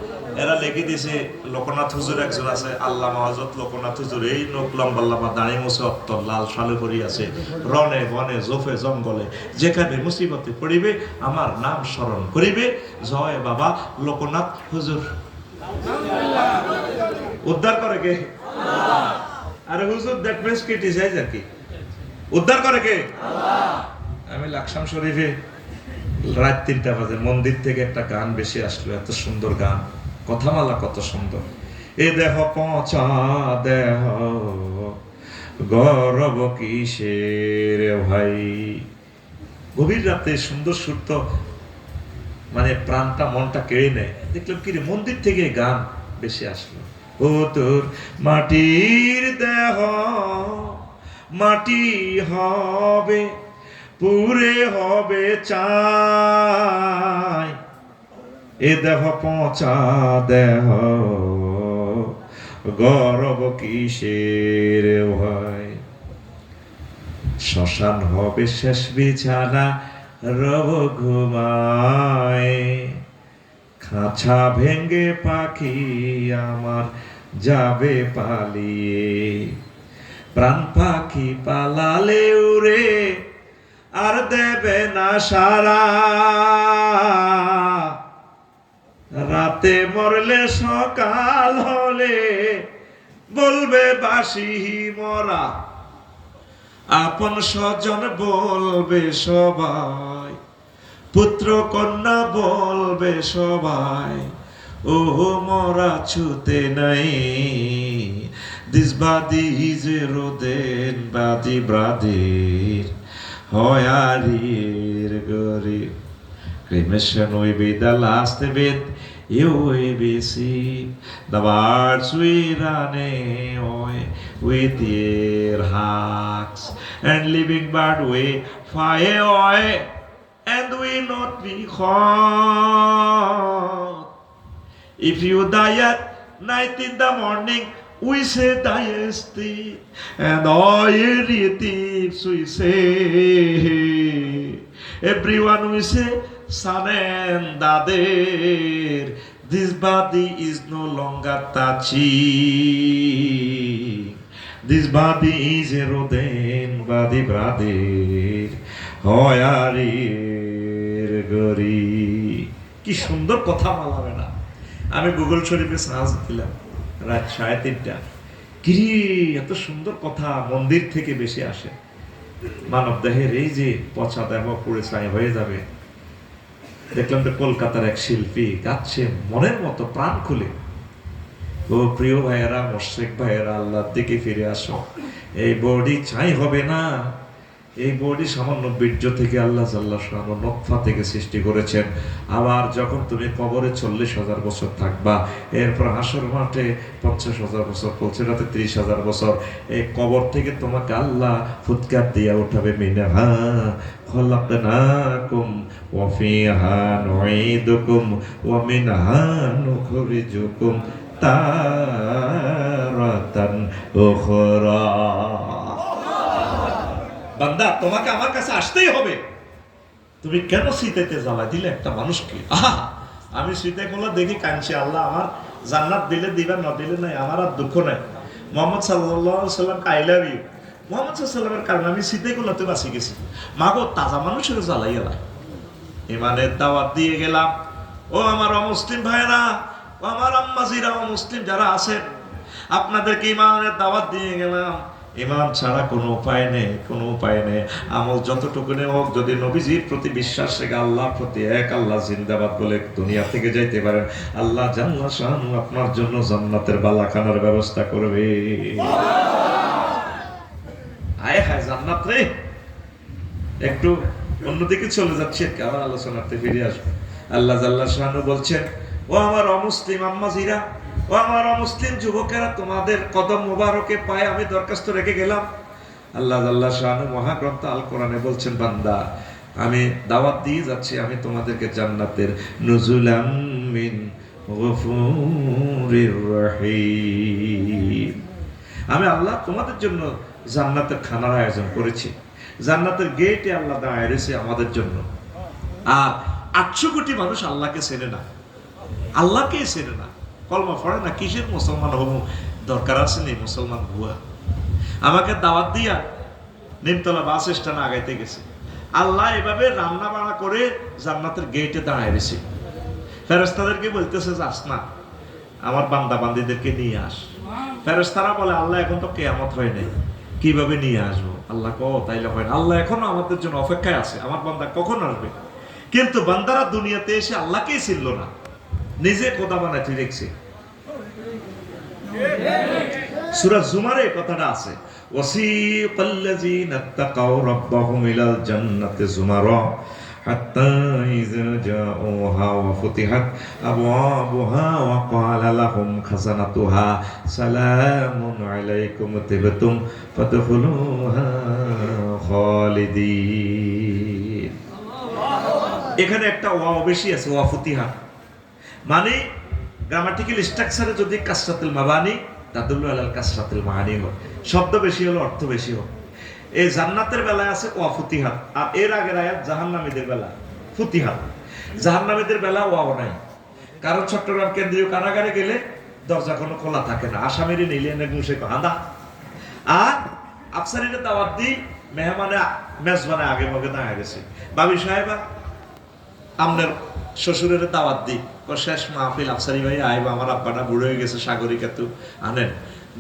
এরা লেগে দিয়েছে, লোকনাথ হুজুর একজন আছে, আল্লাহ মহাজত লোকনাথ হুজুর, এই নোক লম্বা লম্বা দাঁড়িয়ে মুছে অত্তর লাল শালু পরি আছে, রনে বনে জোফে জঙ্গলে, যেখানে মুসিবতে পড়িবে আমার নাম স্মরণ করিবে, জয় বাবা লোকনাথ হুজুর। উদ্ধার করে কে? আরে হুজুর দ্যাট মিন্স ক্রিটিসাইজ আর কি। উদ্ধার করে কে? আমি লাকসাম শরীফে রাত 3টা বাজে মন্দির থেকে একটা গান বেশি আসলো, এত সুন্দর গান, কথামালা কত সুন্দর। এ দেহ পচা দেহ গরব কিসের ভাই। গভীর রাতে সুন্দর সুর তো, মানে প্রাণটা মনটা কেড়ে নেয়। দেখলাম কি রে, মন্দির থেকে গান বেশি আসলো। ও তোর মাটির দেহ মাটি হবে, পুরে হবে চাই, এ দেহ পচা দেহ গরব কিসের ভয়। শ্মশান হবে শেষ বিছানা, রব ঘুমায়, খাঁচা ভেঙ্গে পাখি আমার যাবে পালিয়ে, প্রাণ পাখি পালালে উড়ে আর দেবে না সারা, রাতে মরলে সকাল হলে বলবে বাসি মরা, আপন স্বজন বলবে সবাই, পুত্র কন্যা বলবে সবাই, ও মরা ছুতে নাই। This body is eroded, body brother, hoyarir gori. Cremation will be the last bit you will be see. The birds will run away with their hearts, and living bird will fly away and will not be caught. If you die at night in the morning, we say dynasty, and all relatives we say, everyone we say son and dader, This body is no longer touching. This body is eroding body brother. হয়ারির গরি। কি সুন্দর কথা বলাবে না। আমি গুগল শরীফে সার্চ দিলাম রাত 3:30। কি এত সুন্দর কথা মন্দির থেকে বেশি আসে। মানব দেহের এই যে পচা দেহ পুড়ে ছাই হয়ে যাবে। দেখলাম তো কলকাতার এক শিল্পী গাচ্ছে মনের মতো প্রাণ খুলে, ও প্রিয় ভাইয়েরা, মুশরিক ভাইয়েরা, আল্লাহর দিকে ফিরে আসো। এই বডি ছাই হবে না। এই বডি সামান্য বীর্য থেকে আল্লাহ জাল্লা শাআনু নতফা থেকে সৃষ্টি করেছেন। আবার যখন তুমি কবরে 40,000 বছর থাকবা, এরপর হাসর মাঠে 50,000 বছর, পৌঁছে রাতে 30,000 বছর, এই কবর থেকে তোমাকে আল্লাহ ফুৎকার দিয়া উঠাবে। মিনহা খলাকনাকুম ওয়া ফিহা নুঈদুকুম ওয়া মিনহা নুখরিজুকুম তারাতান উখরা। বান্দা, তোমাকে আমার কাছে আসতেই হবে। তুমি কেন শীতেতে জ্বালা দিলে একটা মানুষকে? আমি শীতে কোলা দেখি কাঁদছি, আল্লাহ আমার জান্নাত দিলে দিবা, না দিলে নাই, আমার আর দুঃখ নাই। মোহাম্মদ সাল্লাল্লাহু আলাইহি সাল্লাম আই লাভ ইউ। মোহাম্মদ সাল্লামের কারণে আমি শীতে কোলাতে বাঁচি গেছি। মাগো, তাজা মানুষের জ্বালাই এলাই। ইমানের দাওয়াত দিয়ে গেলাম। ও আমার অমুসলিম ভাইরা, ও আমার আম্মাজিরা, অমুসলিম যারা আছেন, আপনাদেরকে ইমানের দাওয়াত দিয়ে গেলাম। ইমান ছাড়া কোনো উপায় নেই, কোনো উপায় নেই। আমল যতটুকুনে হোক, যদি নবীজির প্রতি বিশ্বাস রেখে আল্লাহর প্রতি এক আল্লাহ জিন্দাবাদ বলে দুনিয়া থেকে যাইতে পারেন, আল্লাহ জাল্লা শাআনু আপনার জন্য জান্নাতের বালাখানার ব্যবস্থা করবে। আয় হায় জান্নাত রে। একটু অন্যদিকে চলে যাচ্ছে, আবার আলোচনাতে ফিরে আসবো। আল্লাহ জাল্লা শাআনু বলছেন, ও আমার অমুসলিম আম্মাজিরা, ও আমার অমুসলিম যুবকেরা, তোমাদের কদম মোবারকে পায়ে আমি দরখাস্ত রেখে গেলাম। আল্লাহ জাল্লা শাআনু মহাগ্রন্থ আল কোরআনে বলছেন, বান্দা আমি দাওয়াত দিয়ে যাচ্ছি, আমি তোমাদেরকে জান্নাতের নুজুলাম মিন গফুরির রহিম। আমি আল্লাহ তোমাদের জন্য জান্নাতের খানার আয়োজন করেছি। জান্নাতের গেটে আল্লাহ দাঁড়ায় রয়েছে আমাদের জন্য। আর 800 কোটি মানুষ আল্লাহকে চেনে না, আল্লাহকে চেনে না, কলমা পড়ে না। কিসের মুসলমান হব? দরকার আছে নেই মুসলমান ভুয়া। আমাকে দাওয়াত দিয়া নিমতলা বাস স্ট্যান্ড আগাইতে গেছে। আল্লাহ এভাবে রান্না বাড়া করে জান্নাতের গেটে দাঁড়ায় রয়েছে। ফেরেশতাদেরকে বলতেছে, যাস না, আমার বান্দা বান্দীদেরকে নিয়ে আস। ফেরেশতারা বলে, আল্লাহ এখন তো কিয়ামত হয় নাই, কিভাবে নিয়ে আসবো? আল্লাহ তাইলে হয় না, আল্লাহ এখনো আমাদের জন্য অপেক্ষায় আছে, আমার বান্দা কখন আসবে? কিন্তু বান্দারা দুনিয়াতে এসে আল্লাহকেই চিনল না, নিজে খোদা বানাইতে দেখছে। সূরা জুমারে কথাটা আছে, ওয়াসিকাল্লাযীনা তাকাউ রাব্বাহুম ইলাল জান্নাতি যুমারা হাত্তা ইযা জাউহা ওয়া ফুতিহাত আবওয়াবুহা ওয়া ক্বালা লাহুম খাযানাতুহা সালামুন আলাইকুম তিবতুম ফাদখুলুহা খালিদিন। এখানে একটা ওয়াও বেশি আছে, ওয়া ফুতিহাত মানে গ্রামাটিক্যাল স্ট্রাকচারে যদি কাসরাতুল মাবানি তাদুল্লু আলাল কাসরাতুল মাআনি হয়, শব্দ বেশি হলো অর্থ বেশি হয়। এই জান্নাতের বেলায় আছে ওয়া ফুতিহাত, আর এর আগের আয়াত জাহান্নামীদের বেলা ফুতিহাত। জাহান্নামীদের বেলা ওয়াও নাই, কারণ চট্টগ্রাম কেন্দ্রীয় কারাগারে গেলে দরজা কোনো খোলা থাকে না, আসামিরে নিলে গুছে আদা। আর আফসারিরে দাওয়াত দি মেহমানে মেজবানে আগে মগে দাঁড়িয়ে গেছে, বাবি সাহেবা আমনের শ্বশুরের দাওয়াত দি, শেষ মাহফিল আফসারি ভাই আইবা, আমার আব্বাটা বুড়ো হয়ে গেছে, সাগরিকা তো আনেন।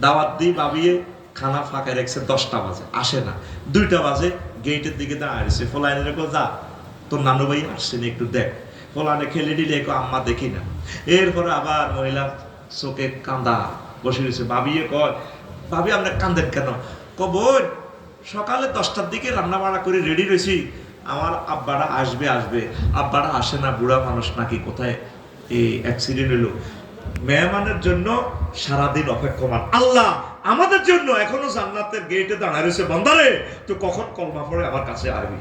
দাওয়াত দি বাবিয়ে খানা ফাঁকা রেখেছে, 10টা বাজে আসে না, 2টা বাজে গেটের দিকে দাঁড়িয়েছে। ফলাইনের যা তোর নানু ভাই আসছেন একটু দেখ। ফলানে খেলে দিলে আম্মা দেখি না। এরপরে আবার মহিলা চোখে কান্দা বসে রয়েছে। বাবিয়ে কয়, ভাবি আপনার কান্দেন কেন? বোন সকালে 10টার দিকে রান্না বাড়া করে রেডি রয়েছি, আমার আব্বারা আসবে আসবে, আব্বারা আসে না, বুড়া মানুষ নাকি কোথায় এই অ্যাক্সিডেন্ট হলো। মেহমানের জন্য সারাদিন অপেক্ষমান আল্লাহ আমাদের জন্য এখনো জান্নাতের গেটে দাঁড়ায় রয়েছে। বান্দারে তো কখন কলমা পড়ে আমার কাছে আসবি?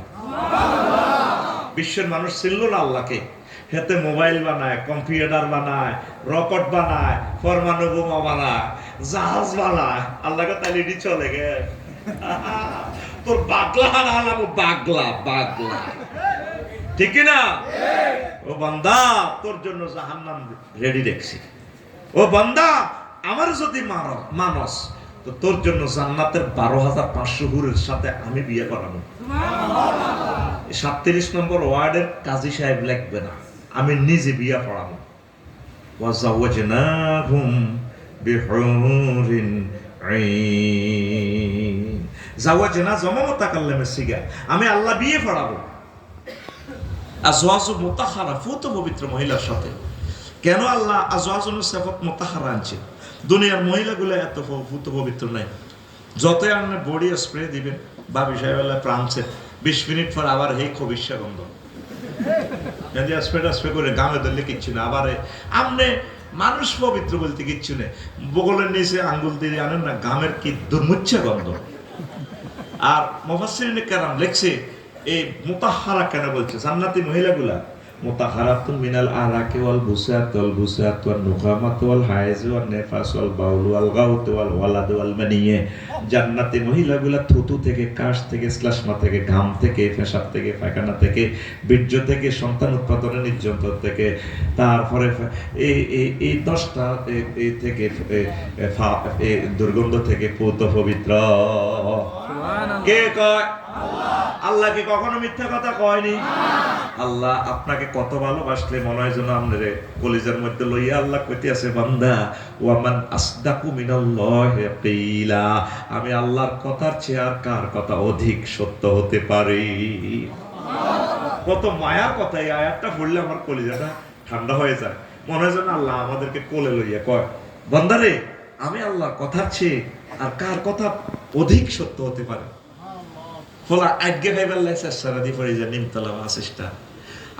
বিশ্বের মানুষ চিনল না আল্লাহকে। হেতে মোবাইল বানায়, কম্পিউটার বানায়, রকেট বানায়, পরমাণু বোমা বানায়, জাহাজ বানায়, আল্লাহকে তাইলে চলে গে তোর বাগলা হারালাম, বাগলা বাগলা ঠিক কি না? ও বান্দা, তোর জন্য জাহান্নাম রেডি দেখছি। ও বান্দা, আমার যদি মানস তো তোর জন্য জান্নাতের 12,500 হুরের সাথে আমি বিয়ে করাবো। 37 নম্বর ওয়ার্ডের কাজী সাহেব লিখবে না, আমি নিজে বিয়ে পড়াবো। ওয়াজাওয়াজনাহুম বিহুরিন আইন। জাওয়াজনা জমা মুতাকাল্লিমের সিগা, আমি আল্লাহ বিয়ে পড়াবো আজওয়াজু মুতাহহারা, ফুত পবিত্র মহিলার সাথে। কেন আল্লাহ আজওয়াজুন সিফাত মুতাহহারা আনছে? দুনিয়ার মহিলাগুলো এত ফুত পবিত্র নাই। যতই আপনি বডি স্প্রে দিবেন, বাবি সাহেব প্রাণছে 20 মিনিট পর আবার এই খবিসা গন্ধ, যদি স্প্রে করে গামে ধরলে কিচ্ছু না। আবার আপনি মানুষ পবিত্র বলতে কিচ্ছু নেই, বগলের নিচে আঙ্গুল দিয়ে আনেন না, গামের কি দুর্মুচ্ছা গন্ধ। আর মুফাসসিরিনে কেরাম লেখছে এই মুতাহহারা কেন বলছে? জান্নাতি মহিলাগুলা মুতাহহারাতুন মিনাল আরাকি ওয়াল বুসাত ওয়ান নুকামাত ওয়াল হাইজ ওয়ান নিফাস ওয়াল বাউল ওয়াল গাউত ওয়াল ওয়ালাদ ওয়াল মানিয়ে। জান্নাতি মহিলাগুলা থুতু থেকে, কাশ থেকে, শ্লেষ্মা থেকে, ঘাম থেকে, পেশাব থেকে, পায়খানা থেকে, বীর্য থেকে, সন্তান উৎপাদনের নির্যাতন থেকে, তারপরে এই 10টা থেকে দুর্গন্ধ থেকে পূত পবিত্র। কে কয়? আল্লাহ কি কখনো মিথ্যা কথা কয়নি? আল্লাহ আপনাকে কত ভালোবাসলে মনে হয় যেন আপনার কলিজার মধ্যে লইয়া আল্লাহ কইতে আছে, বান্দা ওয়ামান আসদাকু মিনাল্লাহি কিলা, আমি আল্লাহর কথার চেয়ে আর কার কথা অধিক সত্য হতে পারে? কত মায়ার কথা! এই আয়াতটা পড়লে আমার কলিজাটা ঠান্ডা হয়ে যায়। মনে হয় যেন আল্লাহ আমাদেরকে কোলে লইয়া কয়, বান্দারে আমি আল্লাহর কথার চেয়ে আর কার কথা অধিক সত্য হতে পারে? ফলা আজ্ঞে খাইবার লাইছে সারা দি পড়ে যা নিমতলা আসিসটা।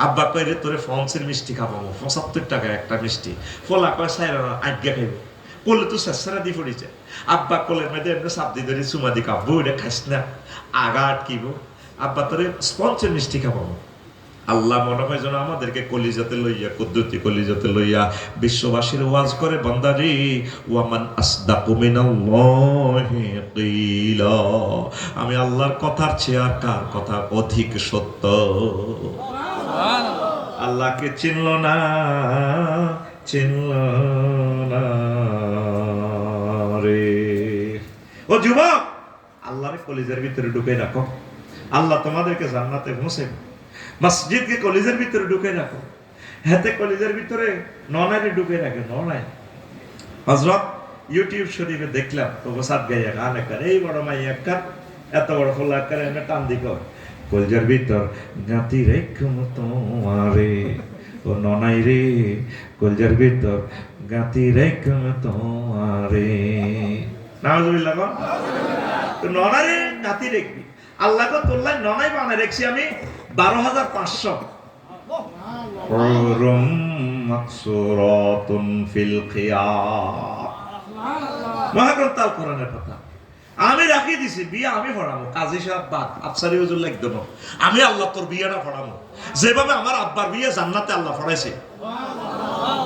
আব্বা কয় রে তোরে ফন্সের মিষ্টি খাবাবো, 75 টাকা একটা মিষ্টি। ফলা কয় সাইরা আজ্ঞে খাইব, কোলে তো সারা দি পড়ে যায়। আব্বা কোলের মধ্যে এমনি সাবদি ধরে চুমা দি কাব্বো, এটা খাইস না, আগা আটকিব। আব্বা তোরে স্পঞ্জের মিষ্টি খাবাবো। আল্লাহ মনে হয় যেন আমাদেরকে কলিজাতে লইয়া, কুদ্দুতি কলিজাতে লইয়া বিশ্ববাসীর ওয়াজ করে, বান্দারে ওয়ামান আসদাকু মিনাল্লাহি কিলা, আমি আল্লাহর কথার চেয়ে আর কার কথা অধিক সত্য? আল্লাহকে চিনল না রে। ও যুবক, আল্লাহরে কলিজার ভিতরে ঢুকে রাখো, আল্লাহ তোমাদেরকে জান্নাতে পৌঁছে। মসজিদকে কলিজার ভিতরে ঢুকে রাখো, হাতে কলিজার ভিতরে ননারে ঢুকে রাখে। ননাই হযরত ইউটিউব শরীফে দেখলাম তো বসাত গাইয়া গান একটা, এই বড় মাই একটা এত বড় ফলা করে এনে টান দিক কলিজার ভিতর গাতি রেখো তোমারে, ও ননাই রে কলিজার ভিতর গাতি রেখো তোমারে। নাউজুবিল্লাহ কর। তো ননারে গাতি রেখবি, আল্লাহ কো তোল্লাই ননাই বানায় রেখছি আমি 12,500। হুরুম মাকসুরাতুন ফিল খিয়াম, মহাগ্রন্থ আল কোরআনের কথা। আমি রাখি দিছি বিয়া আমি পড়াবো, কাজী সাহেব বাদ, আফসারি হুজুর লাগতো না, আমি আল্লাহ তোর বিয়েটা পড়াবো যেভাবে আমার আব্বার বিয়ে জান্নাতে আল্লাহ পড়াইছে।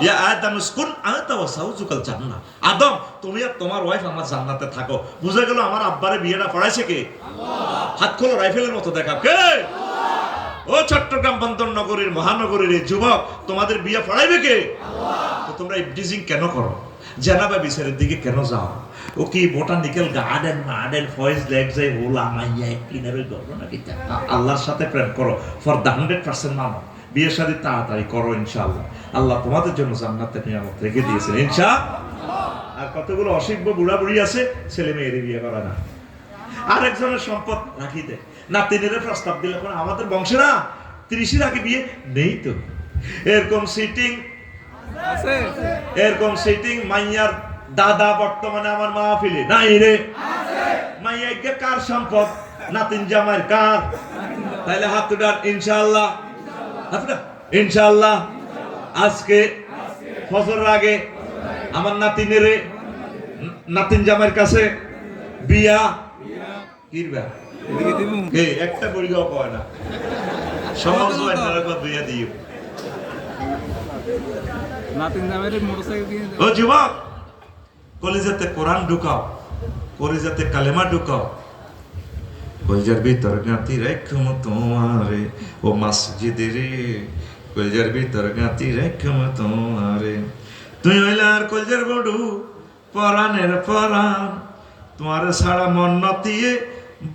ইয়া আদম উসকুন আনতা ওয়া যাওজুকাল জান্নাহ, আদম তুমি আর তোমার ওয়াইফ আমার জান্নাতে থাকো। বুঝা গেল আমার আব্বারে বিয়েটা পড়াইছে কে? আল্লাহ। হাত খোলো, রাইফেলের মতো দেখাও কে? ও চট্টগ্রাম বন্দর নগরীর মহানগরীর এই যুবক, তোমাদের বিয়ে পড়াইবে কে? আল্লাহ। তো তোমরা ইবটিজিং কেন করো? জানাবা বিচারের দিকে কেন যাও? ও কি বোটানিক্যাল গার্ডেন ফয়েজ লেক যাই হোলা মাইয়া ক্লিনারের গল্প নাকি? আল্লাহর সাথে প্রেম করো, ফর দ্য 100% মানো, বিয়ে শাদী তাড়াতাড়ি করো, ইনশাআল্লাহ আল্লাহ তোমাদের জন্য জান্নাতের নিয়ামত রেখে দিয়েছেন ইনশাআল্লাহ। আর কতগুলো অসিদ্ধ বুড়া বুড়ি আছে ছেলে মেয়েরে বিয়ে করে না, আরেকজনের সম্পদ রাখি দেয়, নাতিনের প্রস্তাব দিলে আমাদের বংশে না 30 আগে বিয়ে নেই তো। এরকম সিটিং আছে, এরকম সিটিং মাইয়ার দাদা বর্তমানে আমার মাহফিলে নাই রে। মাইয়া কার সম্পদ? নাতিন জামাইয়ের কার? তাহলে হাত উঠান ইনশাআল্লাহ, ইনশাআল্লাহ। আজকে ফজরের আগে আমার নাতিনের নাতিন জামাইয়ের কাছে বিয়া কিরবা কে একটা পরিগাও কয় না, সমাজ বিয়া দিও। নাতিন জামাইয়ের মোটরসাইকেল দিয়ে ও যুবক, কলিজাতে কোরআন ঢুকাও, কলিজাতে কালেমা ঢুকাও। কলজার ভিতর গাঁতি রেখম তোমারে ও মসজিদে রে কলজার ভিতর গাঁতি রেখম তোমারে তুই হইলার কলজার বড়ু পরাণের পরাণ তোমার সারা মন নতিয়ে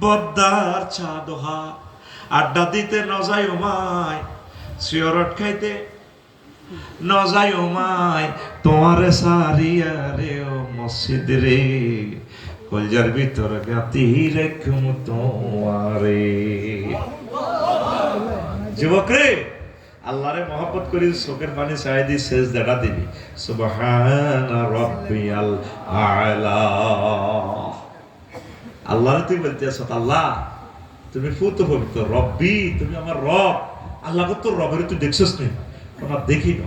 বদ্দার চা দোহা আড্ডা দিতে নজাই মায় সিয়রট খাইতে নজাই মায় তোমার সারিয়া রে ও মসজিদ রে কলজার ভিতর গাতি রেখম তোমারে যুবক রে আল্লাহরে মহব্বত করি চোখের পানি চাই দি সেজদাটা দিবি সুবহানা রাব্বিয়াল আলা আল্লাহরে তুই বলতেছ আল্লাহ তুমি ফুত পবিত্র রব্বি তুমি আমার রব আল্লাহ তোর রবের তুই দেখছিস নি ওনার দেখি না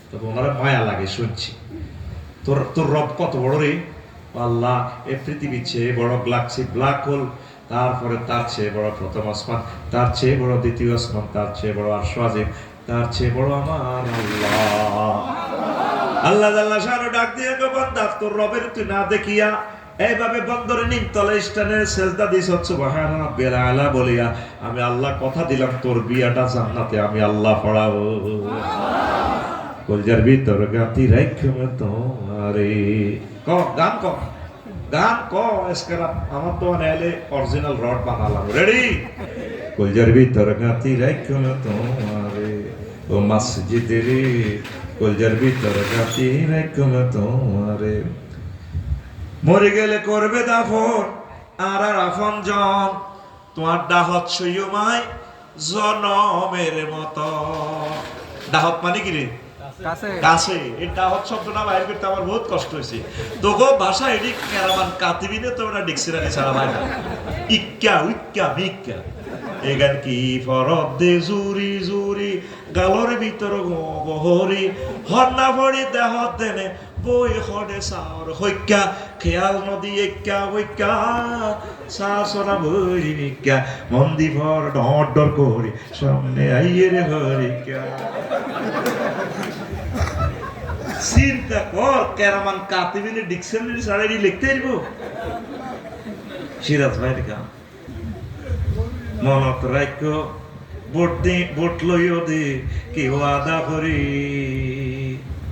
তবে ওনার মায়া লাগে শুনছি তোর তোর রব কত বড় রে আল্লাহ এই পৃথিবীর চেয়ে বড় গ্যালাক্সি ব্ল্যাক হোল তারপরে তার চেয়ে বড় প্রথম আসমান তার চেয়ে বড় দ্বিতীয় আসমান তার চেয়ে বড় আরশ আজিম তার চেয়ে বড় আমার আল্লাহ আল্লাহ শানু ডাক দিয়ে গো বান্দা তোর রবের তুই না দেখিয়া এইভাবে বন্দরে নিমতলে স্থানে সেজদা দিস সুবহানা রাব্বিল আলা বলিয়া আমি আল্লাহ কথা দিলাম তোর বিয়াটা জান্নাতে আমি আল্লাহ পড়াবো কলজার ভিতর গাতি রাখম তোমারে গান ক এসকেরা আমার তো নেলে অরিজিনাল রড বানালাম রেডি কলজার ভিতর গাতি রাখম তোমারে ও মসজিদে রে কলজার ভিতর গাতি রাখম তোমারে মরে গেলে করবে দাফন আর আফন জন তোমার দাহত সইমায় জনমের মতো দাহত মানে কি রে কাছে এই দাহত শব্দটা বাইর করতে আমার বহুত কষ্ট হয়েছে তোকে ভাষা এটি কেরামান কাতিবিনে তো ওরা ডিকশনারি ছাড়া হয় না ইক্কা উইক্কা মিক্কা এগান কি ফরদ দে জুরি জুরি গালর ভিতর গহরি হন্না ভরি দেহত দেনে বই হডে সার হইক্কা খেয়াল নদী এক্কা হইক্কা সাসরা ভরি মিক্কা মন্দি ভর ডর ডর করি সামনে আইয়ে রে হরিক্কা চিন্তা কর কেরামান কাতিবিনে ডিকশনারি ছাড়া লিখতে পারব সিরাজ ভাই দেখা মনত রাখো ভোট লইও দে কি ওয়াদা করি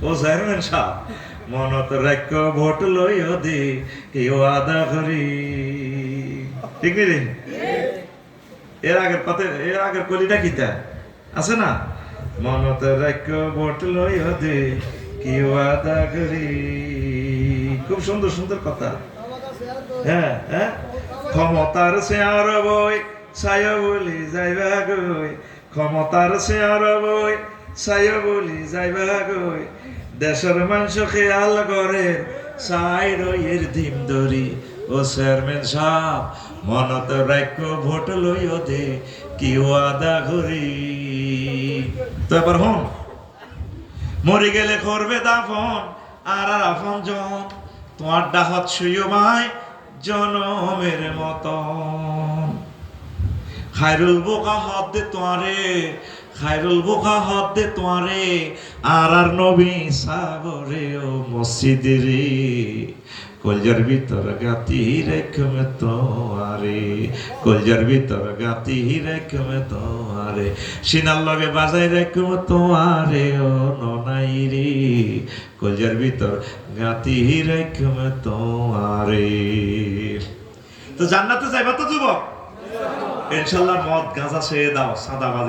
ও চেয়ারম্যান সাহেব মনত রাখো ভোট লইও দে কি ওয়াদা করি ঠিক রে এর আগের কলিটা কিতা আছে না মনত রাখো ভোট লইও দে কি ওয়াদা করি খুব সুন্দর সুন্দর কথা হ্যাঁ হ্যাঁ ক্ষমতার শেয়ার বই ছায় বলি যাইবা গই ক্ষমতার শেয়ার বই ছায় বলি যাইবা গই দেশের মানুষ খেয়াল করে চাই রইয়ের দিম ধরি ও চেয়ারম্যান সাহেব মনত রাখো ভোট লইও দে কি ওয়াদা করি তো এবার হন মরে গেলে করবে দাফন আর আফন জন তোমার ডাহত সুয়মায় জনমের মতন খায়রুল বোকা হাত দে তোমারে খায়রুল বোকা হাত দে তোমারে আর নবী সাগরে ও মসজিদে রে কলজার ভিতর গাতি রেখম তোমারে কলজার ভিতর গাতি রেখম তোমারে সিনার লগে বাজাই রেখম তোমারে ও ননাই রে কলজার ভিতর গাতি রেখম তোমারে তো জান্নাতে যাইবা তো যুবক ইনশাআল্লাহ মদ গাঁজা ছেড়ে দাও সাদাবাজি